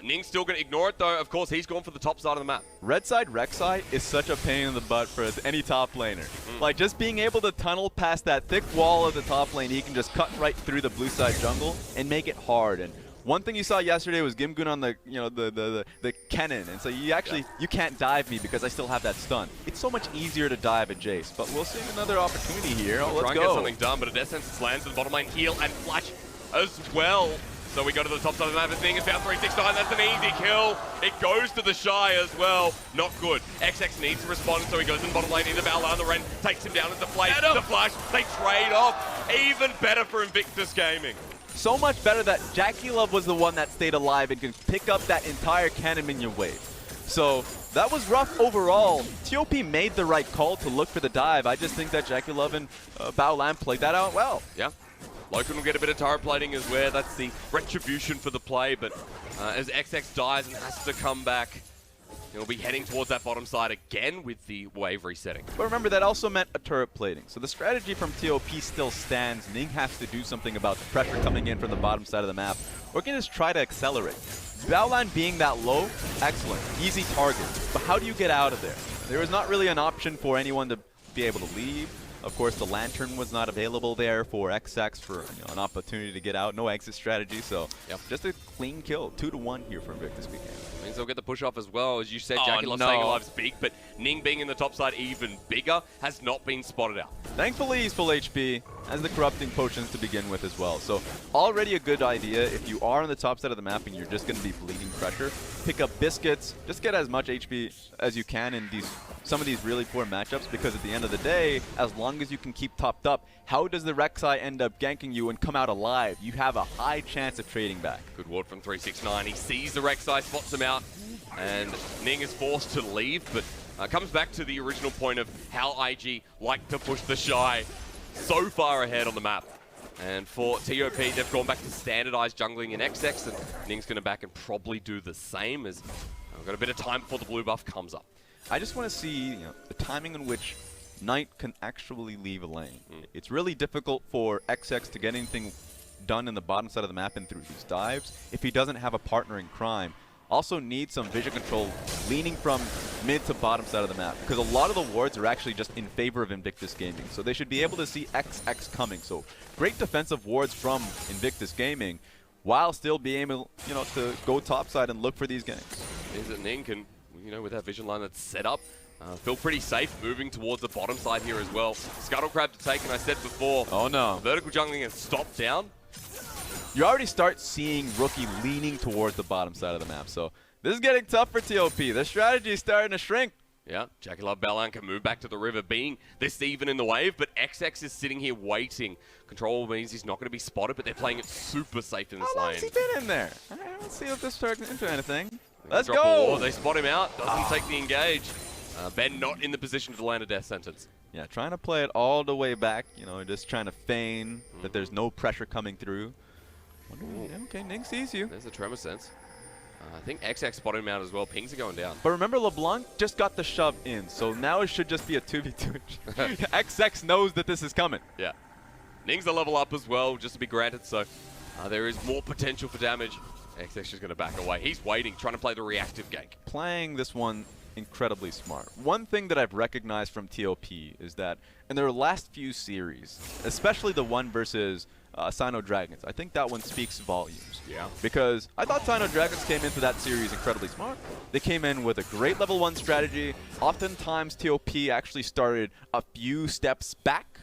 Ning's still going to ignore it, though. Of course, he's gone for the top side of the map. Red side, Rek'Sai is such a pain in the butt for any top laner. Like, just being able to tunnel past that thick wall of the top lane, he can just cut right through the blue side jungle and make it hard. And one thing you saw yesterday was Gimgun on the, you know, the Kennen, and so you actually you can't dive me because I still have that stun. It's so much easier to dive at Jace, but we'll see another opportunity here. Oh, let's try and go. get something done, but a Death Sentence lands in the bottom lane, heal and flash as well. So we go to the top side of the map, and Ning is found 369, that's an easy kill. It goes to TheShy as well. Not good. XX needs to respond, so he goes in the bottom lane into Baolan. The Ren takes him down into Flame. The flash, they trade off. Even better for Invictus Gaming. So much better that JackeyLove was the one that stayed alive and could pick up that entire cannon minion wave. So that was rough overall. TOP made the right call to look for the dive. I just think that JackeyLove and Baolan played that out well. Yeah. LokeN will get a bit of turret plating as well. That's the retribution for the play, but as XX dies and has to come back, he'll be heading towards that bottom side again with the wave resetting. But remember, that also meant a turret plating. So the strategy from TOP still stands. Ning has to do something about the pressure coming in from the bottom side of the map, or can just try to accelerate. Baolan being that low, excellent, easy target. But how do you get out of there? There was not really an option for anyone to be able to leave. Of course, the Lantern was not available there for XX for, you know, an opportunity to get out. No exit strategy, so just a clean kill. 2-1 here for Invictus Gaming. Means they'll get the push off as well. As you said, JackeyLove staying alive's big, but Ning being in the top side even bigger has not been spotted out. Thankfully, he's full HP. as the corrupting potions to begin with as well. So already a good idea. If you are on the top side of the map and you're just going to be bleeding pressure, pick up biscuits, just get as much HP as you can in some of these really poor matchups, because at the end of the day, as long as you can keep topped up, how does the Rek'Sai end up ganking you and come out alive? You have a high chance of trading back. Good ward from 369. He sees the Rek'Sai, spots him out, and Ning is forced to leave, but comes back to the original point of how IG like to push TheShy so far ahead on the map. And for TOP, they've gone back to standardized jungling in XX, and Ning's going to back and probably do the same, as we've got a bit of time before the blue buff comes up. I just want to see the timing in which Knight can actually leave a lane. It's really difficult for XX to get anything done in the bottom side of the map and through these dives if he doesn't have a partner in crime. Also needs some vision control leaning from mid to bottom side of the map, because a lot of the wards are actually just in favor of Invictus Gaming, so they should be able to see XX coming. So great defensive wards from Invictus Gaming while still being able, to go top side and look for these ganks. Is it Ning can, with that vision line that's set up, feel pretty safe moving towards the bottom side here as well. Scuttle Crab to take, and I said before, oh no, vertical jungling has stopped down. You already start seeing Rookie leaning towards the bottom side of the map, so this is getting tough for TOP. The strategy is starting to shrink. Yeah, JackeyLove Baolan can move back to the river, being this even in the wave, but XX is sitting here waiting. Control means he's not going to be spotted, but they're playing it super safe in this lane. How long has he been in there? Let's see if this turns into anything. Let's go! go! They spot him out, doesn't take the engage. Ben not in the position to land a death sentence. Yeah, trying to play it all the way back, just trying to feign that there's no pressure coming through. Okay, Ning sees you. There's the tremor sense. I think XX spotted him out as well. Pings are going down. But remember, LeBlanc just got the shove in, so now it should just be a 2v2. XX knows that this is coming. Yeah. Ning's a level up as well, just to be granted, so there is more potential for damage. XX is going to back away. He's waiting, trying to play the reactive gank. Playing this one incredibly smart. One thing that I've recognized from TOP is that in their last few series, especially the one versus Sino Dragons, I think that one speaks volumes. Yeah. Because I thought Sino Dragons came into that series incredibly smart. They came in with a great level 1 strategy. Oftentimes TOP actually started a few steps back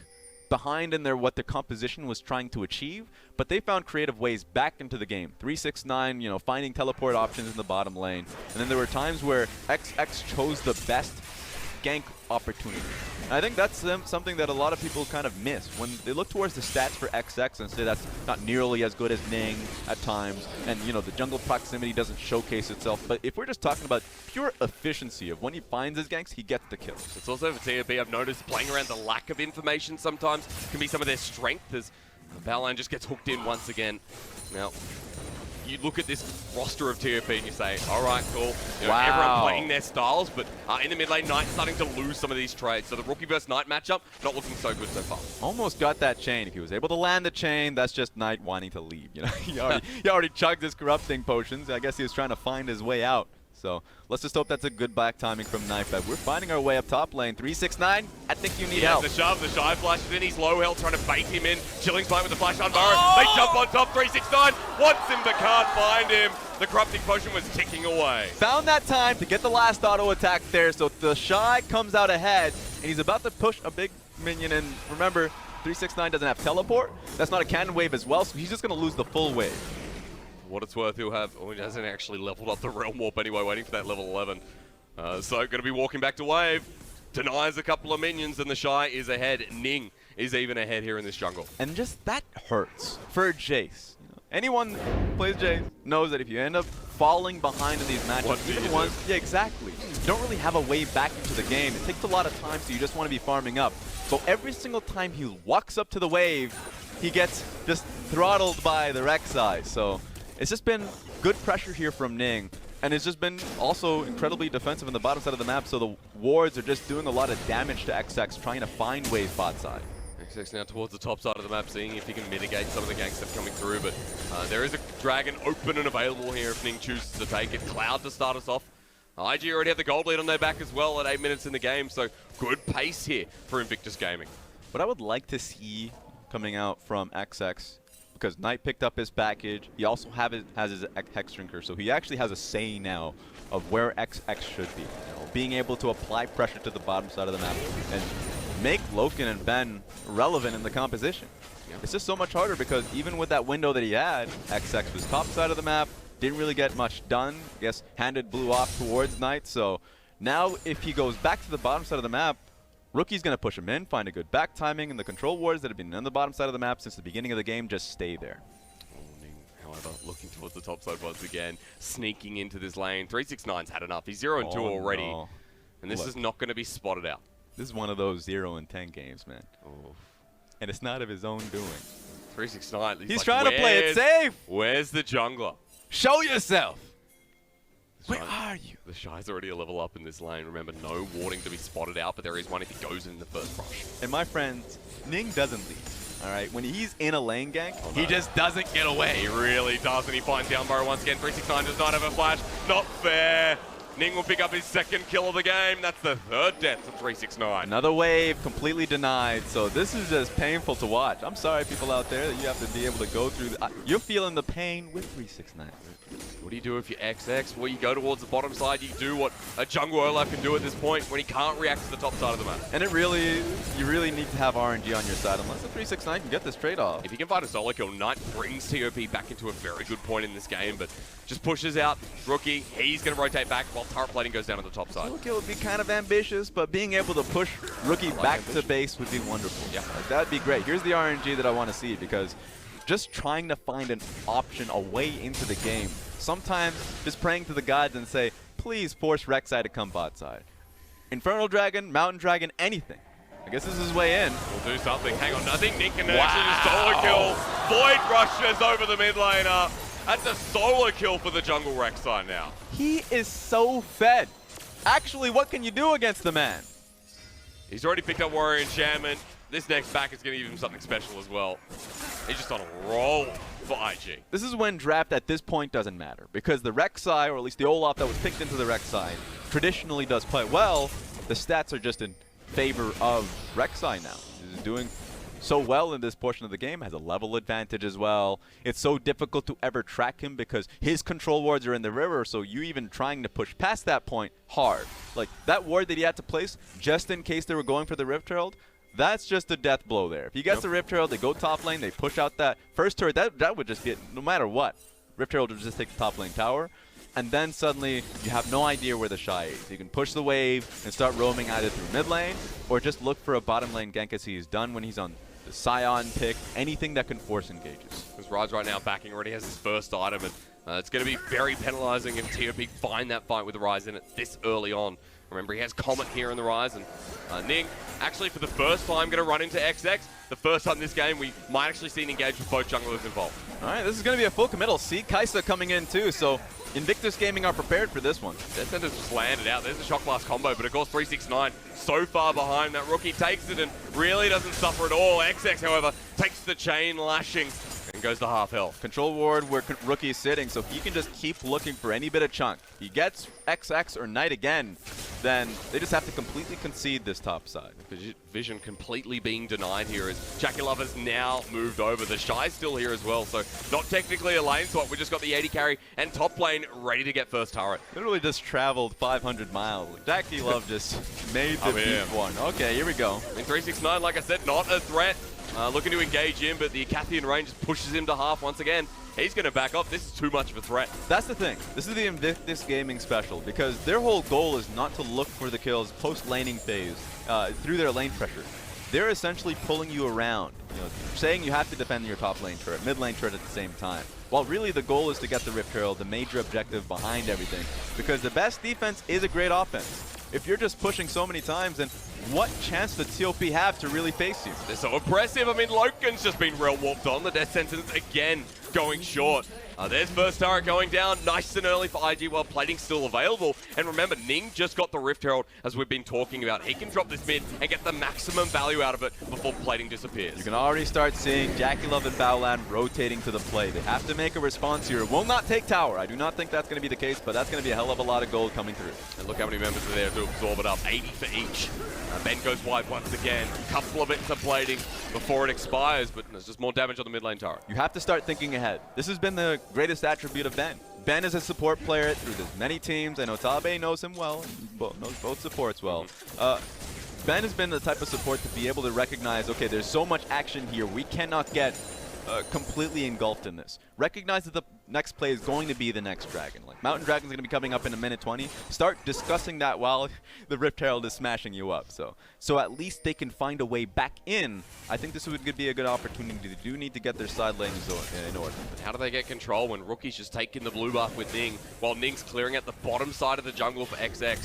behind in what their composition was trying to achieve, but they found creative ways back into the game. 369, finding teleport options in the bottom lane. And then there were times where XX chose the best gank opportunity. And I think that's something that a lot of people kind of miss when they look towards the stats for XX and say that's not nearly as good as Ning at times, and the jungle proximity doesn't showcase itself. But if we're just talking about pure efficiency of when he finds his ganks, he gets the kills. It's also for TOP, I've noticed playing around the lack of information sometimes can be some of their strength, as Baolan just gets hooked in once again. Now, you look at this roster of TOP and you say, all right, cool. Everyone playing their styles, but in the mid lane, Knight's starting to lose some of these trades. So the Rookie versus Knight matchup, not looking so good so far. Almost got that chain. If he was able to land the chain, that's just Knight wanting to leave. He already chugged his corrupting potions. I guess he was trying to find his way out. So let's just hope that's a good back timing from Knight. But we're finding our way up top lane. 369, I think you need help. The shove, the shy flashes in. He's low health, trying to bait him in. Chilling's playing with the flash on Burrow. They jump on top. 369 wants him but can't find him. The corrupting potion was ticking away. Found that time to get the last auto attack there. So TheShy comes out ahead, and he's about to push a big minion. And remember, 369 doesn't have teleport. That's not a cannon wave as well, so he's just going to lose the full wave. For what it's worth, he hasn't actually leveled up the Realm Warp anyway, waiting for that level 11. So going to be walking back to wave. Denies a couple of minions, and TheShy is ahead. Ning is even ahead here in this jungle. And just that hurts for Jace. Anyone who plays Jace knows that if you end up falling behind in these matchups, even once, yeah, exactly. You don't really have a way back into the game. It takes a lot of time, so you just want to be farming up. So every single time he walks up to the wave, he gets just throttled by the Rek'Sai. So it's just been good pressure here from Ning, and it's just been also incredibly defensive on the bottom side of the map, so the wards are just doing a lot of damage to XX, trying to find wave bot side. XX now towards the top side of the map, seeing if he can mitigate some of the ganks that are coming through, but there is a dragon open and available here if Ning chooses to take it. Cloud to start us off. IG already have the gold lead on their back as well at 8 minutes in the game, so good pace here for Invictus Gaming. What I would like to see coming out from XX, because Knight picked up his package, he also has his Hex Drinker, so he actually has a say now of where XX should be. Being able to apply pressure to the bottom side of the map and make LokeN and Ben relevant in the composition. It's just so much harder because even with that window that he had, XX was top side of the map, didn't really get much done. I guess handed blue off towards Knight. So now if he goes back to the bottom side of the map, Rookie's going to push him in, find a good back timing, and the control wards that have been on the bottom side of the map since the beginning of the game just stay there. Ning, however, looking towards the top side once again, sneaking into this lane. 369's had enough. He's 0 and 2 already. No. And this is not going to be spotted out. This is one of those 0 and 10 games, man. Oh. And it's not of his own doing. 369. He's like, trying to play it safe. Where's the jungler? Show yourself. Where are you? The Shy's already a level up in this lane. Remember, no warding to be spotted out, but there is one if he goes in the first rush. And my friends, Ning doesn't leave. All right, when he's in a lane gank, he just doesn't get away. He really doesn't. He finds the Umbro once again. 369 does not have a flash. Not fair. Ning will pick up his second kill of the game. That's the third death of 369. Another wave completely denied. So this is just painful to watch. I'm sorry, people out there, that you have to be able to go through. You're feeling the pain with 369. What do you do if you're XX? Well, you go towards the bottom side. You do what a jungle Olaf can do at this point when he can't react to the top side of the map. And you really need to have RNG on your side unless the 369 can get this trade-off. If he can find a solo kill, Knight brings TOP back into a very good point in this game, but just pushes out Rookie. He's going to rotate back while turret plating goes down to the top side. Solo kill would be kind of ambitious, but being able to push Rookie back to base would be wonderful. Yeah. Like, that'd be great. Here's the RNG that I want to see, because just trying to find an option, a way into the game, sometimes just praying to the gods and say, please force Rek'Sai to come bot side. Infernal Dragon, Mountain Dragon, anything. I guess this is his way in. We'll do something. Hang on, I think Ning can actually just solo kill. Void rushes over the mid laner. That's a solo kill for the jungle Rek'Sai now. He is so fed. Actually, what can you do against the man? He's already picked up Warrior Enchantment. This next back is going to give him something special as well. He's just on a roll for IG. This is when draft at this point doesn't matter, because the Rek'Sai, or at least the Olaf that was picked into the Rek'Sai, traditionally does quite well. The stats are just in favor of Rek'Sai now. He's doing so well in this portion of the game, has a level advantage as well. It's so difficult to ever track him because his control wards are in the river, so you even trying to push past that point, hard. Like, that ward that he had to place just in case they were going for the Rift Herald, that's just a death blow there. If he gets the Rift Herald, they go top lane, they push out that first turret, that would just be it, no matter what. Rift Herald would just take the top lane tower, and then suddenly you have no idea where TheShy is. You can push the wave and start roaming either through mid lane, or just look for a bottom lane gank as he's done when he's on the Scion pick, anything that can force engages. Because Rise right now backing already has his first item, and it's going to be very penalizing if TOP find that fight with the Rise in it this early on. Remember, he has Comet here in the Rise, and Ning, actually for the first time, going to run into XX. The first time this game, we might actually see an engage with both junglers involved. All right, this is going to be a full committal. See Kai'Sa coming in too, so Invictus Gaming are prepared for this one. Death Center's just landed out. There's a Shock Blast combo, but of course 369 so far behind that Rookie takes it and really doesn't suffer at all. XX, however, takes the chain lashing and goes to half health. Control ward where Rookie is sitting, so he can just keep looking for any bit of chunk. He gets XX or Knight again, then they just have to completely concede this top side. Vision completely being denied here as JackeyLove has now moved over. TheShy's still here as well, so not technically a lane swap. We just got the 80 carry and top lane ready to get first turret. Literally just traveled 500 miles. JackeyLove just made the beat one. Okay, here we go. In 369, like I said, not a threat. Looking to engage him, but the Acathian range just pushes him to half once again. He's going to back off. This is too much of a threat. That's the thing. This is the Invictus Gaming special, because their whole goal is not to look for the kills post-laning phase through their lane pressure. They're essentially pulling you around, saying you have to defend your top lane turret, mid lane turret at the same time. While really the goal is to get the Rift Herald, the major objective behind everything, because the best defense is a great offense. If you're just pushing so many times, then what chance does TOP have to really face you? They're so impressive. I mean, LokeN's just been real warped on. The death sentence again going short. There's first turret going down, nice and early for IG while plating's still available. And remember, Ning just got the Rift Herald, as we've been talking about. He can drop this mid and get the maximum value out of it before plating disappears. You can already start seeing JackeyLove and Baolan rotating to the play. They have to make a response here. Will not take tower. I do not think that's going to be the case, but that's going to be a hell of a lot of gold coming through. And look how many members are there to absorb it up. 80 for each. Ben goes wide once again. A couple of bits of plating before it expires, but there's just more damage on the mid lane turret. You have to start thinking ahead. This has been the greatest attribute of Ben. Ben is a support player through this many teams. I know Tabe knows him well, knows both supports well. Ben has been the type of support to be able to recognize, okay, there's so much action here, we cannot get completely engulfed in this. Recognize that the next play is going to be the next dragon. Like, Mountain Dragon's going to be coming up in a minute 20. Start discussing that while the Rift Herald is smashing you up. So at least they can find a way back in. I think this would be a good opportunity. They do need to get their side lanes in order. How do they get control when Rookie's just taking the blue buff with Ning, while Ning's clearing at the bottom side of the jungle for XX?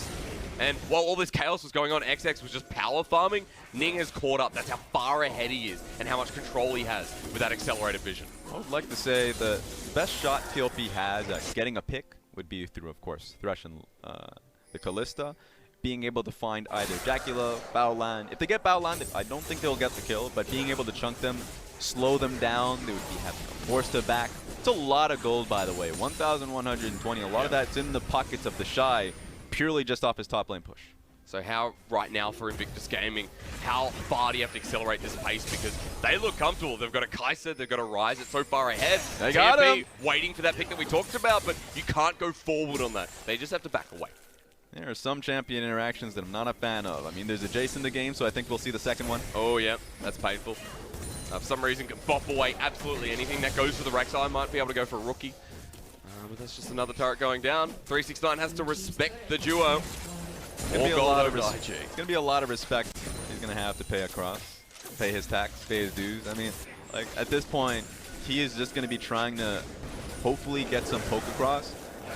And while all this chaos was going on, XX was just power farming. Ning has caught up. That's how far ahead he is and how much control he has with that accelerated vision. I would like to say the best shot TOP has at getting a pick would be through, of course, Thresh and the Kalista. Being able to find either JackeyLove, Baolan. If they get Baolan, I don't think they'll get the kill, but being able to chunk them, slow them down, they would be having a force to back. It's a lot of gold, by the way. 1,120. A lot of that's in the pockets of TheShy, purely just off his top lane push. So how, right now for Invictus Gaming, how far do you have to accelerate this pace? Because they look comfortable. They've got a Kai'Sa, they've got a Ryze. It's so far ahead. They got him. Waiting for that pick that we talked about, but you can't go forward on that. They just have to back away. There are some champion interactions that I'm not a fan of. I mean, there's a Jace in the game, so I think we'll see the second one. Oh, yeah. That's painful. For some reason, can bop away absolutely anything that goes for the Rek'Sai. Might be able to go for a Rookie. But that's just another turret going down. 369 has to respect the duo. It's going to be a lot of respect he's going to have to pay across, pay his tax, pay his dues. I mean, like, at this point, he is just going to be trying to hopefully get some poke across.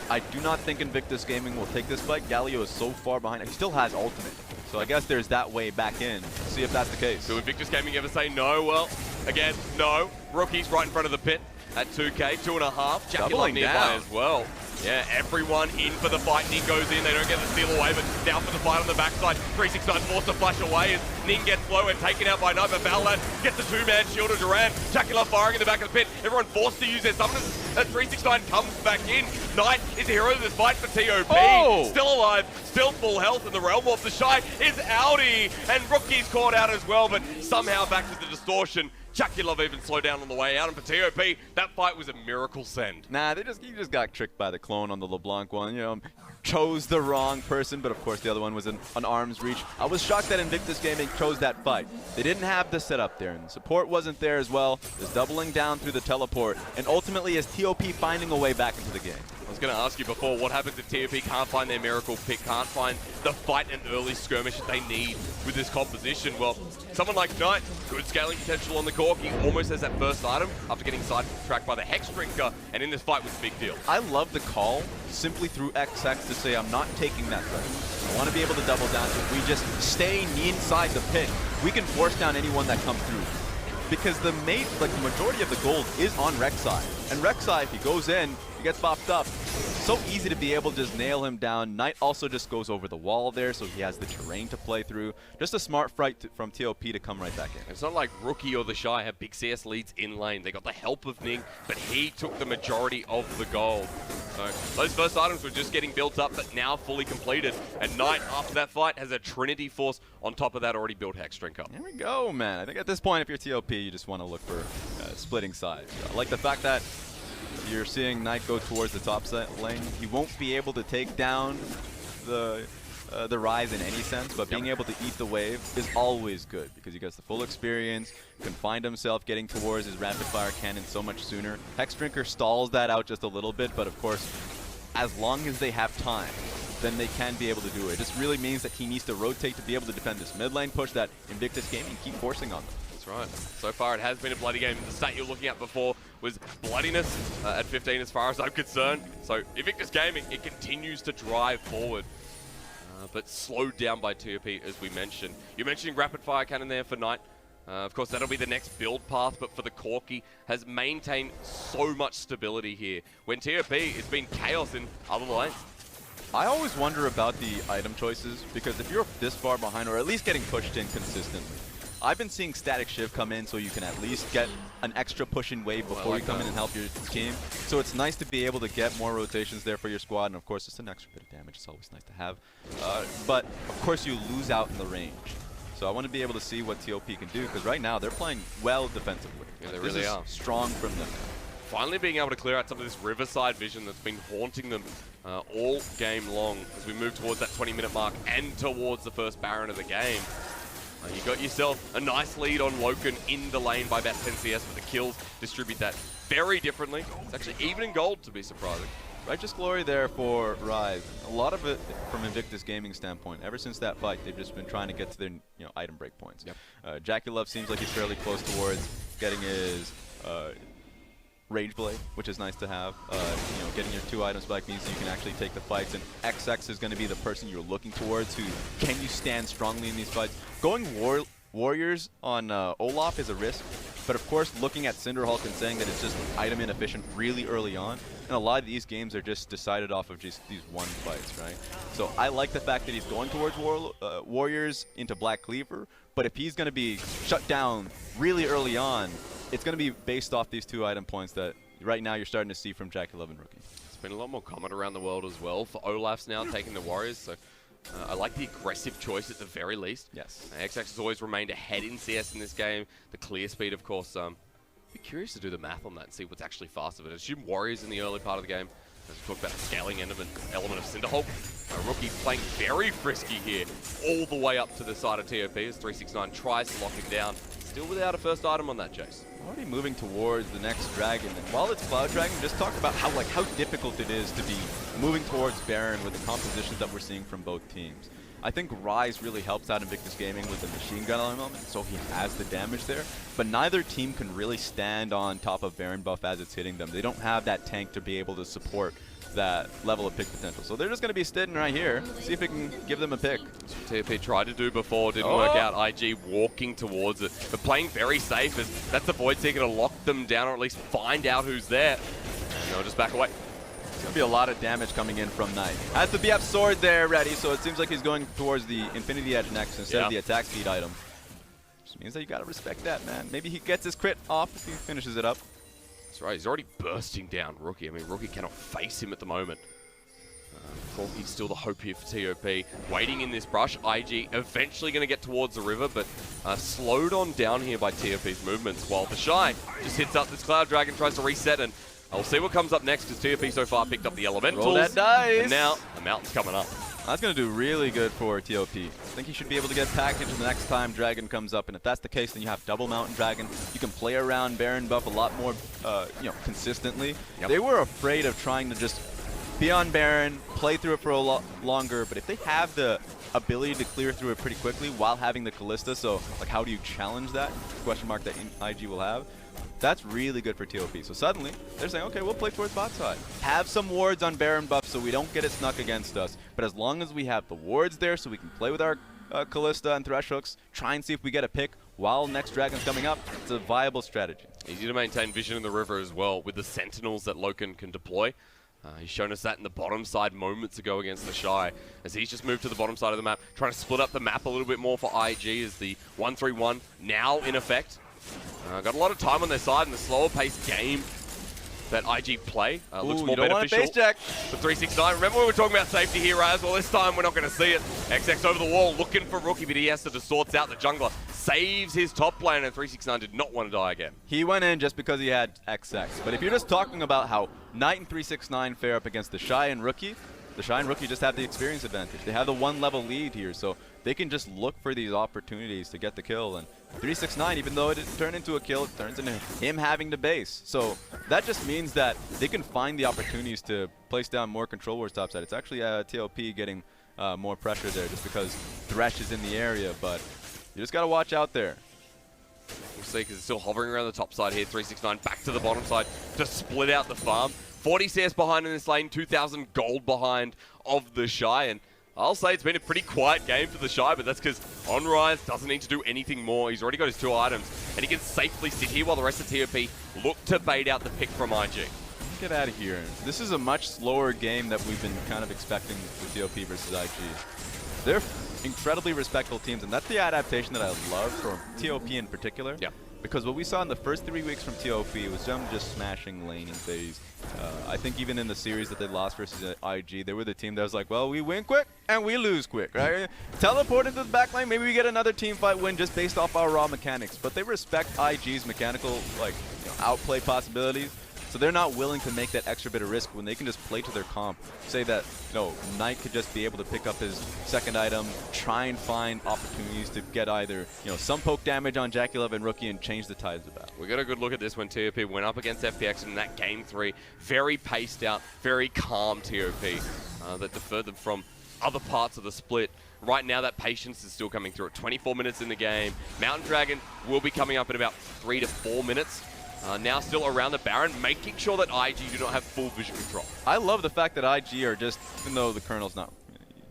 I do not think Invictus Gaming will take this fight. Galio is so far behind. He still has ultimate. So I guess there's that way back in. See if that's the case. Do Invictus Gaming ever say no? Well, again, no. Rookie's right in front of the pit at 2K, 2.5. JackeyLove nearby as well. Yeah, everyone in for the fight. Ning goes in. They don't get the steal away, but down for the fight on the backside. 369 forced to flash away as Ning gets low and taken out by Knight, but Baolan gets the two-man shield of Duran. JackeyLove firing in the back of the pit. Everyone forced to use their summoners. 369 comes back in. Knight is the hero of this fight for TOP. Oh! Still alive, still full health, and the realm of TheShy is outie. And Rookie's caught out as well, but somehow back to the distortion. JackeyLove even slowed down on the way out, and for TOP, that fight was a miracle send. Nah, he just got tricked by the clone on the LeBlanc one. You know, chose the wrong person, but of course the other one was an arm's reach. I was shocked that Invictus Gaming chose that fight. They didn't have the setup there, and the support wasn't there as well. Just doubling down through the teleport, and ultimately is TOP finding a way back into the game. I was going to ask you before, what happens if TOP can't find their miracle pick, can't find the fight and early skirmish that they need with this composition? Well, someone like Knight, good scaling potential on the Corki, almost has that first item after getting sidetracked by the Hex Drinker, and in this fight was a big deal. I love the call simply through XX to say I'm not taking that threat. I want to be able to double down. If we just stay inside the pit, we can force down anyone that comes through. Because the majority of the gold is on Rek'Sai. And Rek'Sai, if he goes in, he gets bopped up. So easy to be able to just nail him down. Knight also just goes over the wall there, so he has the terrain to play through. Just a smart fight from TOP to come right back in. It's not like Rookie or TheShy have big CS leads in lane. They got the help of Ning, but he took the majority of the gold. So those first items were just getting built up, but now fully completed. And Knight, after that fight, has a Trinity Force on top of that already built Hex Drinker. There we go, man. I think at this point, if you're TOP, you just want to look for splitting sides. I like the fact that you're seeing Knight go towards the top lane. He won't be able to take down the Ryze in any sense, but being able to eat the wave is always good because he gets the full experience, can find himself getting towards his rapid fire cannon so much sooner. Hex Drinker stalls that out just a little bit, but of course, as long as they have time, then they can be able to do it. It just really means that he needs to rotate to be able to defend this mid lane push that Invictus Gaming keep forcing on them. That's right. So far, it has been a bloody game. The stat you're looking at before was bloodiness at 15 as far as I'm concerned. So Invictus Gaming, it continues to drive forward. But slowed down by TOP, as we mentioned. You're mentioning rapid fire cannon there for Knight. Of course, that'll be the next build path, but for the Corki, has maintained so much stability here. When TOP, it's been chaos in other lanes. I always wonder about the item choices, because if you're this far behind, or at least getting pushed in consistently, I've been seeing Static Shiv come in so you can at least get an extra push-in wave before you come in and help your team. So it's nice to be able to get more rotations there for your squad, and of course it's an extra bit of damage. It's always nice to have. But of course you lose out in the range. So I want to be able to see what TOP can do, because right now they're playing well defensively. Yeah, they really are. Strong from them. Finally being able to clear out some of this Riverside vision that's been haunting them all game long as we move towards that 20-minute mark and towards the first Baron of the game. You got yourself a nice lead on LokeN in the lane by about 10 CS, but the kills distribute that very differently. It's actually even in gold, to be surprising. Righteous glory there for Rise. A lot of it from Invictus Gaming standpoint. Ever since that fight, they've just been trying to get to their item break points. Yep. JackeyLove seems like he's fairly close towards getting his Rage Blade, which is nice to have. Getting your 2 items back means you can actually take the fights, and XX is going to be the person you're looking towards. Can you stand strongly in these fights? Going Warriors on Olaf is a risk, but of course looking at Cinderhulk and saying that it's just item inefficient really early on, and a lot of these games are just decided off of just these one fights, right? So I like the fact that he's going towards Warriors into Black Cleaver, but if he's going to be shut down really early on, it's going to be based off these 2 item points that right now you're starting to see from JackeyLove and Rookie. It's been a lot more common around the world as well for Olaf's now taking the Warriors, so I like the aggressive choice at the very least. Yes. XX has always remained ahead in CS in this game. The clear speed, of course, be curious to do the math on that and see what's actually faster. But I assume Warriors in the early part of the game. As we talk about the scaling element of Cinderhulk. Rookie playing very frisky here, all the way up to the side of TOP as 369 tries to lock him down. Still without a first item on that, Chase. Already moving towards the next dragon, and while it's Cloud Dragon, just talk about how difficult it is to be moving towards Baron with the compositions that we're seeing from both teams. I think Rise really helps out Invictus Gaming with the machine gun element, so he has the damage there. But neither team can really stand on top of Baron buff as it's hitting them. They don't have that tank to be able to support that level of pick potential. So they're just going to be sitting right here, see if it can give them a pick. TOP tried to do before, didn't work out. IG walking towards it, but playing very safe as that's the Void Seeker to lock them down or at least find out who's there. And they'll just back away. There's going to be a lot of damage coming in from Knight. Has the BF sword there ready, so it seems like he's going towards the Infinity Edge next instead of the attack speed item. Which means that you got to respect that, man. Maybe he gets his crit off if he finishes it up. That's right, he's already bursting down Rookie. I mean, Rookie cannot face him at the moment. He's still the hope here for TOP. Waiting in this brush, IG eventually going to get towards the river, but slowed on down here by TOP's movements, while TheShy just hits up this Cloud Dragon, tries to reset, and I'll see what comes up next, because TOP so far picked up the Elementals. Roll that dice! And now, the Mountain's coming up. That's going to do really good for TOP. I think he should be able to get packaged the next time Dragon comes up, and if that's the case, then you have double Mountain Dragon. You can play around Baron buff a lot more, consistently. Yep. They were afraid of trying to just be on Baron, play through it for a lot longer, but if they have the ability to clear through it pretty quickly while having the Callista, so like how do you challenge that question mark that IG will have? That's really good for TOP. So suddenly, they're saying, okay, we'll play towards bot side. Have some wards on Baron buff so we don't get it snuck against us. But as long as we have the wards there so we can play with our Callista and Thresh hooks, try and see if we get a pick while next Dragon's coming up, it's a viable strategy. Easy to maintain vision in the river as well with the Sentinels that LokeN can deploy. He's shown us that in the bottom side moments ago against TheShy, as he's just moved to the bottom side of the map, trying to split up the map a little bit more for IG as the 1-3-1 now in effect. Got a lot of time on their side in the slower paced game that IG play. Looks more beneficial for 369. Remember we were talking about safety here, Raz? Well, this time we're not going to see it. XX over the wall looking for Rookie, but he has to just sorts out the jungler. Saves his top lane, and 369 did not want to die again. He went in just because he had XX. But if you're just talking about how Knight and 369 fare up against TheShy and Rookie, TheShy and Rookie just have the experience advantage. They have the 1-level lead here, so they can just look for these opportunities to get the kill. And 369, even though it didn't turn into a kill, it turns into him having the base. So that just means that they can find the opportunities to place down more control wards topside. It's actually TOP getting more pressure there just because Thresh is in the area, but you just got to watch out there. We'll see, because it's still hovering around the top side here. 369 back to the bottom side to split out the farm. 40 CS behind in this lane, 2,000 gold behind of TheShy, and I'll say it's been a pretty quiet game for TheShy, but that's because OnRise doesn't need to do anything more. He's already got his 2 items, and he can safely sit here while the rest of TOP look to bait out the pick from IG. Get out of here. This is a much slower game that we've been kind of expecting with TOP versus IG. They're incredibly respectful teams, and that's the adaptation that I love from TOP in particular. Yeah. Because what we saw in the first 3 weeks from TOP was them just smashing laning phase. I think even in the series that they lost versus IG, they were the team that was like, well, we win quick and we lose quick, right? Teleport into the back lane, maybe we get another team fight win just based off our raw mechanics. But they respect IG's mechanical outplay possibilities. So they're not willing to make that extra bit of risk when they can just play to their comp. Say that, Knight could just be able to pick up his second item, try and find opportunities to get either, some poke damage on JackeyLove and Rookie and change the tides of the battle. We got a good look at this when TOP went up against FPX in that game 3. Very paced out, very calm TOP that deferred them from other parts of the split. Right now, that patience is still coming through. 24 minutes in the game. Mountain Dragon will be coming up in about 3 to 4 minutes. Now still around the Baron, making sure that IG do not have full vision control. I love the fact that IG are just, even though the Colonel's not,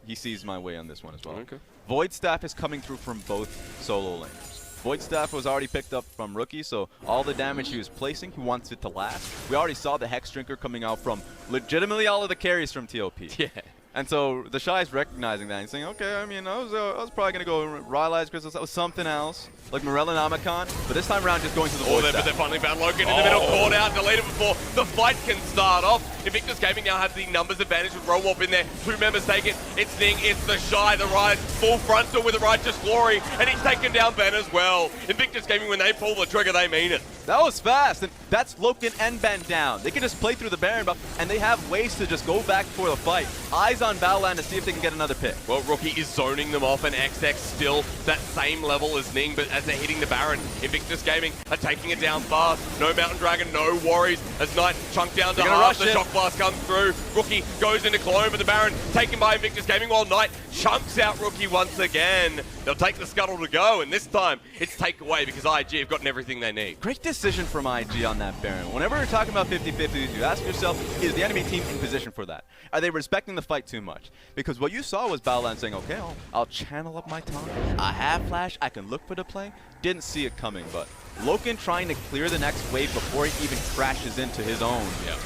he sees my way on this one as well. Okay. Void Staff is coming through from both solo laners. Void Staff was already picked up from Rookie, so all the damage he was placing, he wants it to last. We already saw the Hex Drinker coming out from legitimately all of the carries from TOP. Yeah. And so TheShy is recognizing that and saying, okay, I mean, I was probably going to go Rylai's Crystals. That was something else, like Morella Namicon. But this time around, just going to the Void Staff. But they're finally found LokeN in the middle, caught out, deleted before the fight can start off. Invictus Gaming now has the numbers advantage with Rowarp in there. 2 members take it. It's Ning, it's TheShy, the ride, full frontal with a Righteous Glory, and he's taken down Ben as well. Invictus Gaming, when they pull the trigger, they mean it. That was fast, and that's LokeN and Ben down. They can just play through the Baron buff, and they have ways to just go back for the fight. Eyes on Baolan to see if they can get another pick. Well, Rookie is zoning them off, and XX still that same level as Ning, but as they're hitting the Baron, Invictus Gaming are taking it down fast. No Mountain Dragon, no worries, as Knight chunked down to half, the Shock Blast comes through. Rookie goes into clone, but the Baron taken by Invictus Gaming, while Knight chunks out Rookie once again. They'll take the scuttle to go, and this time it's take away because IG have gotten everything they need. Great decision from IG on that Baron. Whenever you're talking about 50-50, you ask yourself, is the enemy team in position for that? Are they respecting the fight too much? Because what you saw was Baolan saying, okay, I'll channel up my time. I have flash, I can look for the play. Didn't see it coming, but LokeN trying to clear the next wave before he even crashes into his own. Yeah.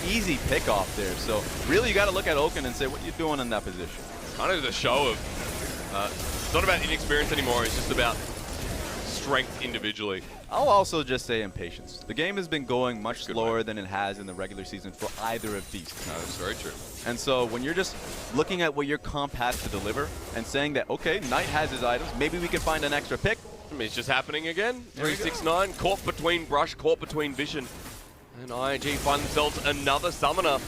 Easy pick off there. So really you got to look at LokeN and say, what are you doing in that position? Kind of the show of, it's not about inexperience anymore, it's just about strength individually. I'll also just say impatience. The game has been going much slower than it has in the regular season for either of these teams. That's very true. And so when you're just looking at what your comp has to deliver and saying that, okay, Knight has his items, maybe we can find an extra pick. I mean, it's just happening again. 369, caught between Brush, caught between Vision. And IG find themselves another summoner.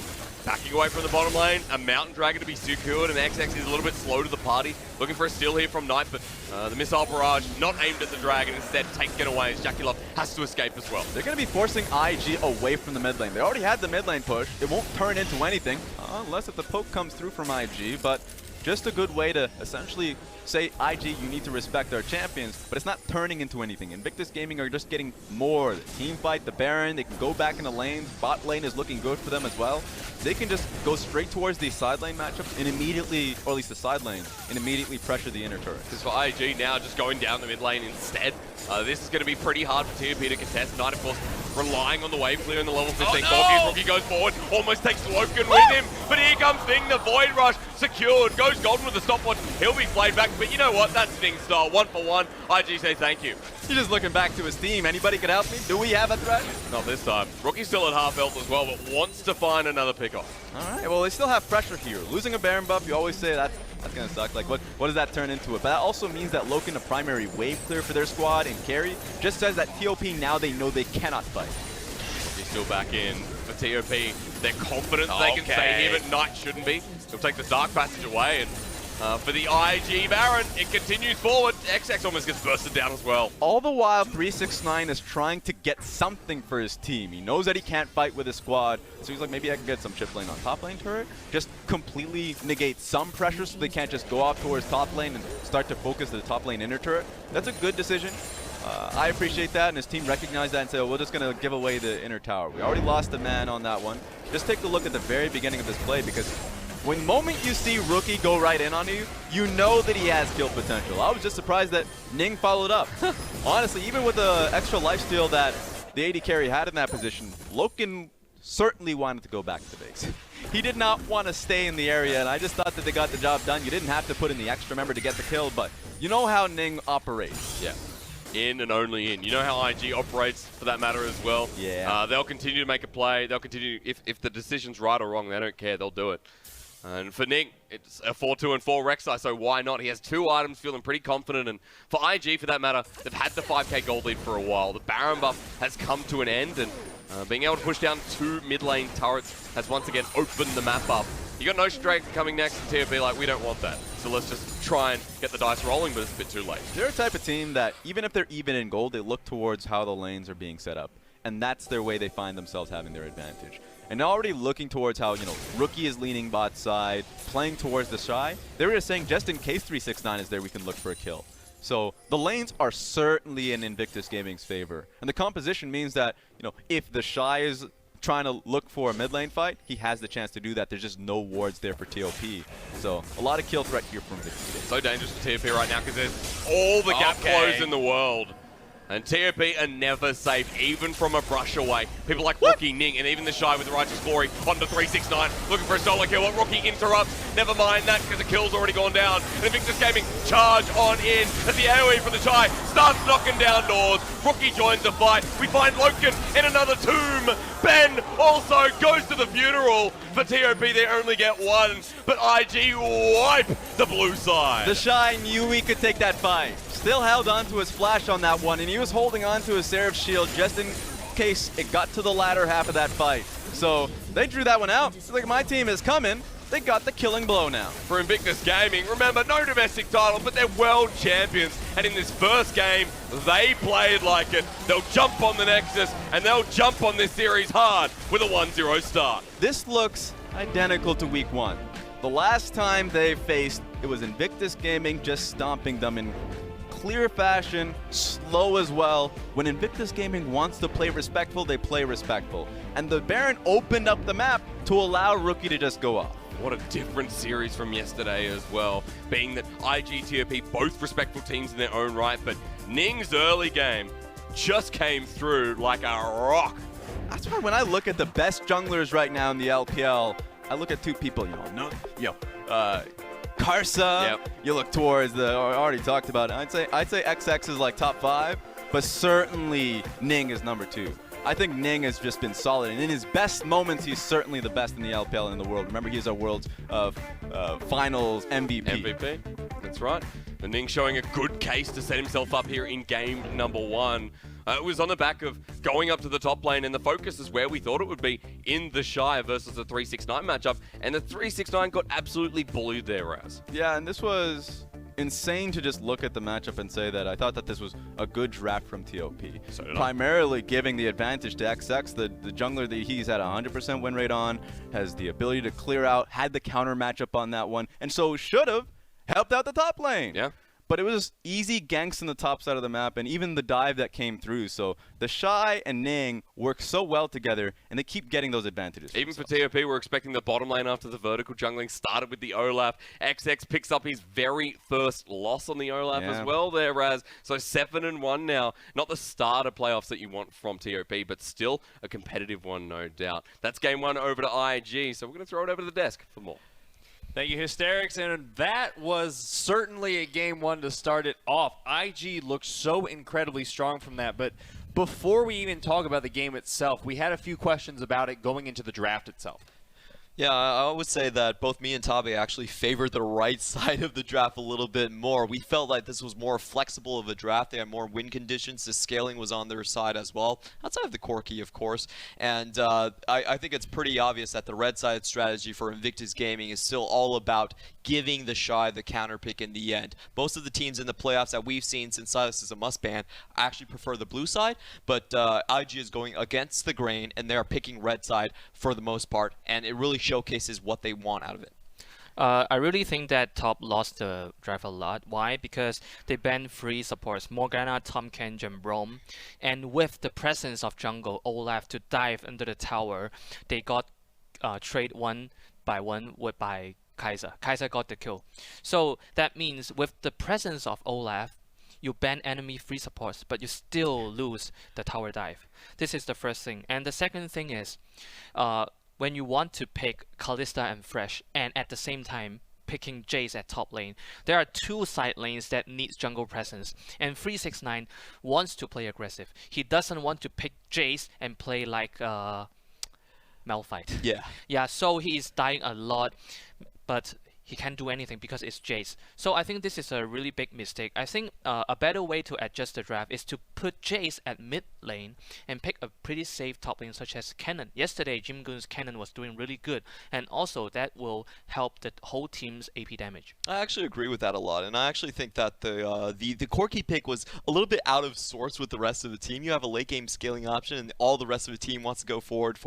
Backing away from the bottom lane, a Mountain Dragon to be secured, and XX is a little bit slow to the party. Looking for a steal here from Knight, but the missile barrage not aimed at the Dragon, instead taken away as JackeyLove has to escape as well. They're going to be forcing IG away from the mid lane. They already had the mid lane push. It won't turn into anything, unless if the poke comes through from IG, but just a good way to essentially say, IG, you need to respect our champions, but it's not turning into anything. Invictus Gaming are just getting more. The team fight, the Baron, they can go back in the lanes. Bot lane is looking good for them as well. They can just go straight towards the side lane matchups and immediately, or at least the side lane, and immediately pressure the inner turret. Because for IG now, just going down the mid lane instead. This is going to be pretty hard for TOP to contest. Knight, of course, relying on the wave clear in the level 15. Rookie goes forward, almost takes LokeN with him, but here comes Ning, the Void Rush, secured, goes golden with the stopwatch. He'll be played back, but you know what? That's Ning style, 1 for 1. IG say thank you. He's just looking back to his team. Anybody can help me? Do we have a threat? Not this time. Rookie's still at half health as well, but wants to find another pickoff. All right, well, they still have pressure here. Losing a Baron buff, you always say that's going to suck. Like, what does that turn into? But that also means that LokeN, a primary wave clear for their squad and carry, just says that TOP now they know they cannot fight. Rookie's still back in for TOP. They're confident they can stay here, but Knight shouldn't be. He'll take the Dark Passage away, and for the IG Baron, it continues forward. XX almost gets bursted down as well. All the while, 369 is trying to get something for his team. He knows that he can't fight with his squad, so he's like, maybe I can get some chip lane on top lane turret. Just completely negate some pressure so they can't just go off towards top lane and start to focus the top lane inner turret. That's a good decision. I appreciate that, and his team recognized that and said, well, we're just going to give away the inner tower. We already lost a man on that one. Just take a look at the very beginning of this play, because when moment you see Rookie go right in on you, you know that he has kill potential. I was just surprised that Ning followed up. Honestly, even with the extra lifesteal that the AD carry had in that position, LokeN certainly wanted to go back to the base. He did not want to stay in the area, and I just thought that they got the job done. You didn't have to put in the extra member to get the kill, but you know how Ning operates. Yeah. In and only in. You know how IG operates, for that matter, as well. Yeah. They'll continue to make a play. They'll continue, if the decision's right or wrong, they don't care. They'll do it. And for Ning, it's a 4-2 and 4 Rek'Sai, so why not? He has 2 items, feeling pretty confident. And for IG, for that matter, they've had the 5k gold lead for a while. The Baron buff has come to an end, and Being able to push down 2 mid lane turrets has once again opened the map up. You got Notion Dragon coming next, and TFP like, we don't want that. So let's just try and get the dice rolling, but it's a bit too late. They're a type of team that, even if they're even in gold, they look towards how the lanes are being set up. And that's their way they find themselves having their advantage. And already looking towards how, you know, Rookie is leaning bot side, playing towards TheShy. They were just saying, just in case 369 is there, we can look for a kill. So the lanes are certainly in Invictus Gaming's favor. And the composition means that, you know, if TheShy is trying to look for a mid lane fight, he has the chance to do that. There's just no wards there for TOP. So a lot of kill threat here from Invictus. So dangerous for TOP right now because there's all the gap closed in the world. And TOP are never safe, even from a brush away. People like Rookie, Ning, and even TheShy with the Righteous Glory onto 369, looking for a solo kill. What Rookie interrupts, never mind that because the kill's already gone down. And Invictus Gaming charge on in as the AoE from TheShy starts knocking down doors. Rookie joins the fight. We find LokeN in another tomb. Ben also goes to the funeral. For TOP, they only get one, but IG wipe the blue side. TheShy knew he could take that fight. Still held on to his flash on that one, and he was holding on to his Seraph shield just in case it got to the latter half of that fight. So they drew that one out. It's like, my team is coming. They got the killing blow now. For Invictus Gaming, remember, no domestic title, but they're world champions. And in this first game, they played like it. They'll jump on the Nexus, and they'll jump on this series hard with a 1-0 start. This looks identical to week 1. The last time they faced, it was Invictus Gaming just stomping them in clear fashion, slow as well. When Invictus Gaming wants to play respectful, they play respectful. And the Baron opened up the map to allow Rookie to just go off. What a different series from yesterday as well, being that IG, TOP, both respectful teams in their own right, but Ning's early game just came through like a rock. That's why when I look at the best junglers right now in the LPL, I look at two people, Karsa. Yep. You look towards I already talked about it. I'd say XX is like top 5, but certainly Ning is number 2. I think Ning has just been solid, and in his best moments, he's certainly the best in the LPL in the world. Remember, he's our world's finals MVP. That's right. And Ning showing a good case to set himself up here in game number 1. It was on the back of going up to the top lane, and the focus is where we thought it would be in TheShy versus the 369 matchup, and the 369 got absolutely bullied there, Raz. Yeah, and this was insane to just look at the matchup and say that I thought that this was a good draft from TOP. So did I. Primarily giving the advantage to XX, the jungler that he's had a 100% win rate on, has the ability to clear out, had the counter matchup on that one, and so should have helped out the top lane. Yeah. But it was easy ganks on the top side of the map, and even the dive that came through. So TheShy and Ning work so well together, and they keep getting those advantages. Even for TOP, we're expecting the bottom lane after the vertical jungling started with the Olaf. XX picks up his very first loss on the Olaf as well there, Raz. So 7-1 now. Not the starter playoffs that you want from TOP, but still a competitive one, no doubt. That's game 1 over to IG, so we're going to throw it over to the desk for more. Thank you, Hysterics, and that was certainly a game 1 to start it off. IG looked so incredibly strong from that, but before we even talk about the game itself, we had a few questions about it going into the draft itself. Yeah, I would say that both me and Tabe actually favored the right side of the draft a little bit more. We felt like this was more flexible of a draft. They had more win conditions. The scaling was on their side as well, outside of the Corki, of course. And I think it's pretty obvious that the red side strategy for Invictus Gaming is still all about giving TheShy the counter pick in the end. Most of the teams in the playoffs that we've seen since Silas is a must ban actually prefer the blue side, but IG is going against the grain, and they're picking red side for the most part, and it really showcases what they want out of it. I really think that Top lost the draft a lot. Why? Because they banned 3 supports, Morgana, Tom Kench, and Brom. And with the presence of jungle Olaf to dive under the tower, they got trade 1 by 1 by Kaiser. Kaiser got the kill. So that means with the presence of Olaf, you ban enemy 3 supports, but you still lose the tower dive. This is the first thing. And the second thing is, when you want to pick Kalista and Fresh, and at the same time picking Jace at top lane, there are 2 side lanes that needs jungle presence, and 369 wants to play aggressive. He doesn't want to pick Jace and play like Malphite. Yeah. Yeah, so he's dying a lot, but he can't do anything because it's Jace. So I think this is a really big mistake. I think a better way to adjust the draft is to put Jace at mid lane and pick a pretty safe top lane such as Cannon. Yesterday, Jim Goon's Cannon was doing really good, and also that will help the whole team's AP damage. I actually agree with that a lot, and I actually think that the Corki pick was a little bit out of sorts with the rest of the team. You have a late game scaling option, and all the rest of the team wants to go forward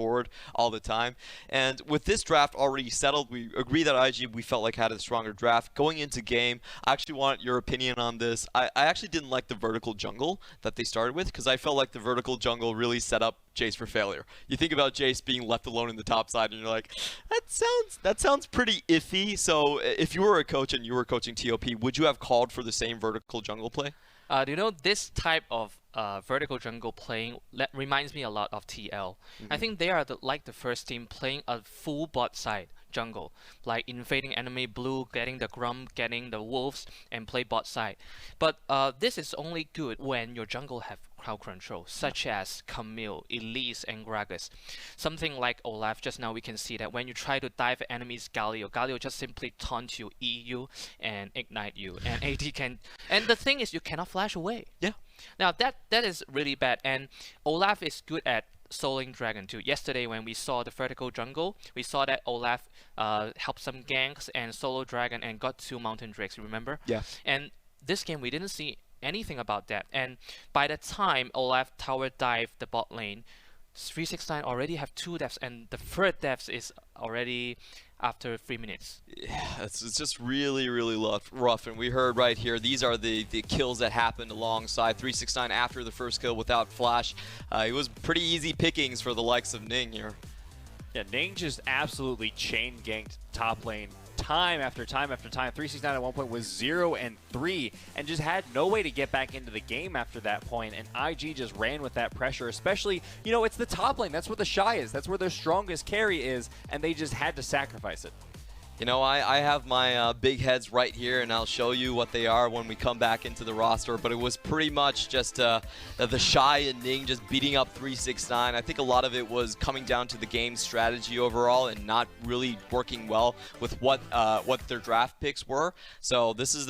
all the time. And with this draft already settled, we agree that IG, we felt like, had a stronger draft. Going into game, I actually want your opinion on this. I actually didn't like the vertical jungle that they started with, because I felt like the vertical jungle really set up Jace for failure. You think about Jace being left alone in the top side, and you're like, that sounds pretty iffy. So if you were a coach and you were coaching TOP, would you have called for the same vertical jungle play? You know, this type of vertical jungle playing reminds me a lot of TL. I think they are like the first team playing a full bot side jungle, like invading enemy blue, getting the Grump, getting the wolves, and play bot side. But this is only good when your jungle have crowd control, such as Camille, Elise, and Gragas. Something like Olaf, just now we can see that when you try to dive at enemies Galio just simply taunt you, E you, and ignite you, and AD can... And the thing is, you cannot flash away. Yeah. Now that is really bad, and Olaf is good at soloing Dragon too. Yesterday when we saw the vertical jungle, we saw that Olaf helped some ganks and solo Dragon and got 2 Mountain Drakes, remember? Yeah. And this game we didn't see anything about that, and by the time Olaf tower dived the bot lane, 369 already have 2 deaths, and the 3rd death is already after 3 minutes. Yeah, it's just really rough, and we heard right here, these are the kills that happened alongside 369 after the first kill without flash. It was pretty easy pickings for the likes of Ning here. Yeah, Ning just absolutely chain ganked top lane time after time after time. 369 at one point was 0-3 and just had no way to get back into the game after that point, and IG just ran with that pressure, especially, you know, it's the top lane. That's where TheShy is. That's where their strongest carry is, and they just had to sacrifice it. You know, I have my big heads right here, and I'll show you what they are when we come back into the roster, but it was pretty much just TheShy and Ning just beating up 369. I think a lot of it was coming down to the game strategy overall and not really working well with what their draft picks were. So this is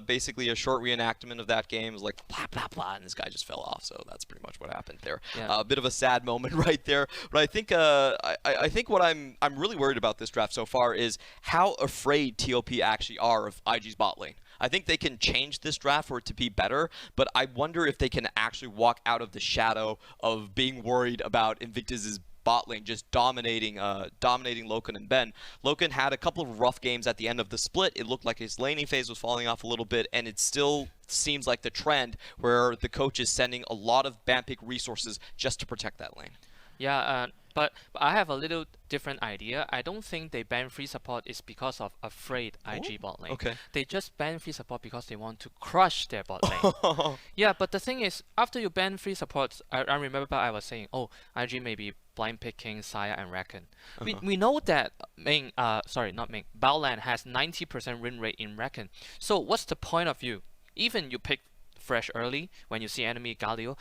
basically a short reenactment of that game. It was like blah blah blah, and this guy just fell off. So that's pretty much what happened there. Yeah. A bit of a sad moment right there. But I think I think what I'm really worried about this draft so far is how afraid TOP actually are of IG's bot lane. I think they can change this draft for it to be better, but I wonder if they can actually walk out of the shadow of being worried about Invictus's bot lane just dominating LokeN and Ben. LokeN had a couple of rough games at the end of the split. It looked like his laning phase was falling off a little bit, and it still seems like the trend where the coach is sending a lot of ban pick resources just to protect that lane. Yeah, but I have a little different idea. I don't think they ban free support is because of afraid IG bot lane. Okay. They just ban free support because they want to crush their bot lane. Yeah, but the thing is, after you ban free supports, I remember I was saying, oh, IG may be blind picking Saya and Reckon. We know that Baolan has 90% win rate in Reckon. So what's the point of you? Even you pick fresh early when you see enemy Galio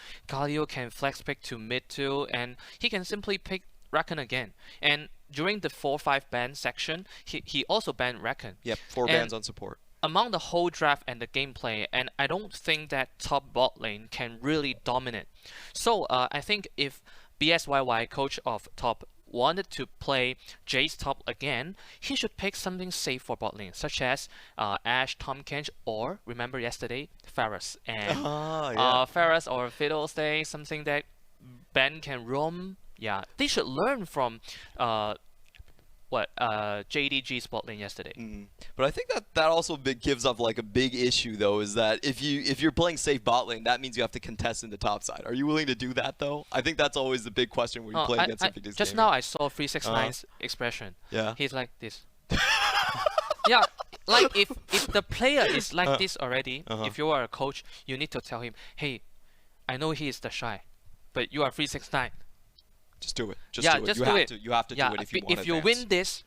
can flex pick to mid 2, and he can simply pick Reckon again. And during the 4-5 ban section, he also banned Reckon. Yep, 4 bans on support. Among the whole draft and the gameplay, and I don't think that top bot lane can really dominate. So I think if BSYY, coach of top, wanted to play Jace top again, he should pick something safe for bot lane, such as Ashe, Tomkench, or remember yesterday, Pharros. And Pharros or Fiddlestay, something that Ben can roam. Yeah, they should learn from JDG's bot lane yesterday. But I think that also gives up like a big issue though, is that if you're playing safe bot lane, that means you have to contest in the top side. Are you willing to do that though? I think that's always the big question when you play against Invictus. Just now I saw 369's expression. Yeah. He's like this. Yeah, like if the player is like this already, if you are a coach, you need to tell him, hey, I know he is TheShy, but you are 369. Just do it. Just do it. You have to do it if you want to If you win this,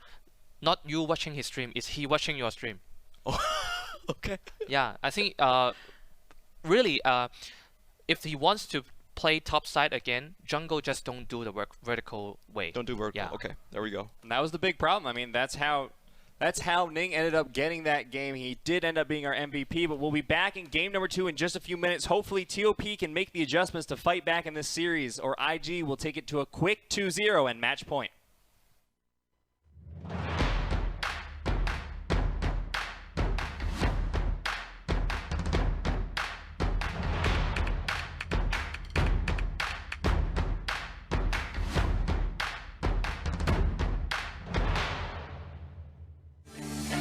not you watching his stream, it's he watching your stream. Oh, okay. Yeah, I think really if he wants to play top side again, jungle just don't do the work vertical way. Don't do vertical. Yeah. Okay, there we go. And that was the big problem. I mean, that's how That's how Ning ended up getting that game. He did end up being our MVP, but we'll be back in game number 2 in just a few minutes. Hopefully, TOP can make the adjustments to fight back in this series, or IG will take it to a quick 2-0 and match point.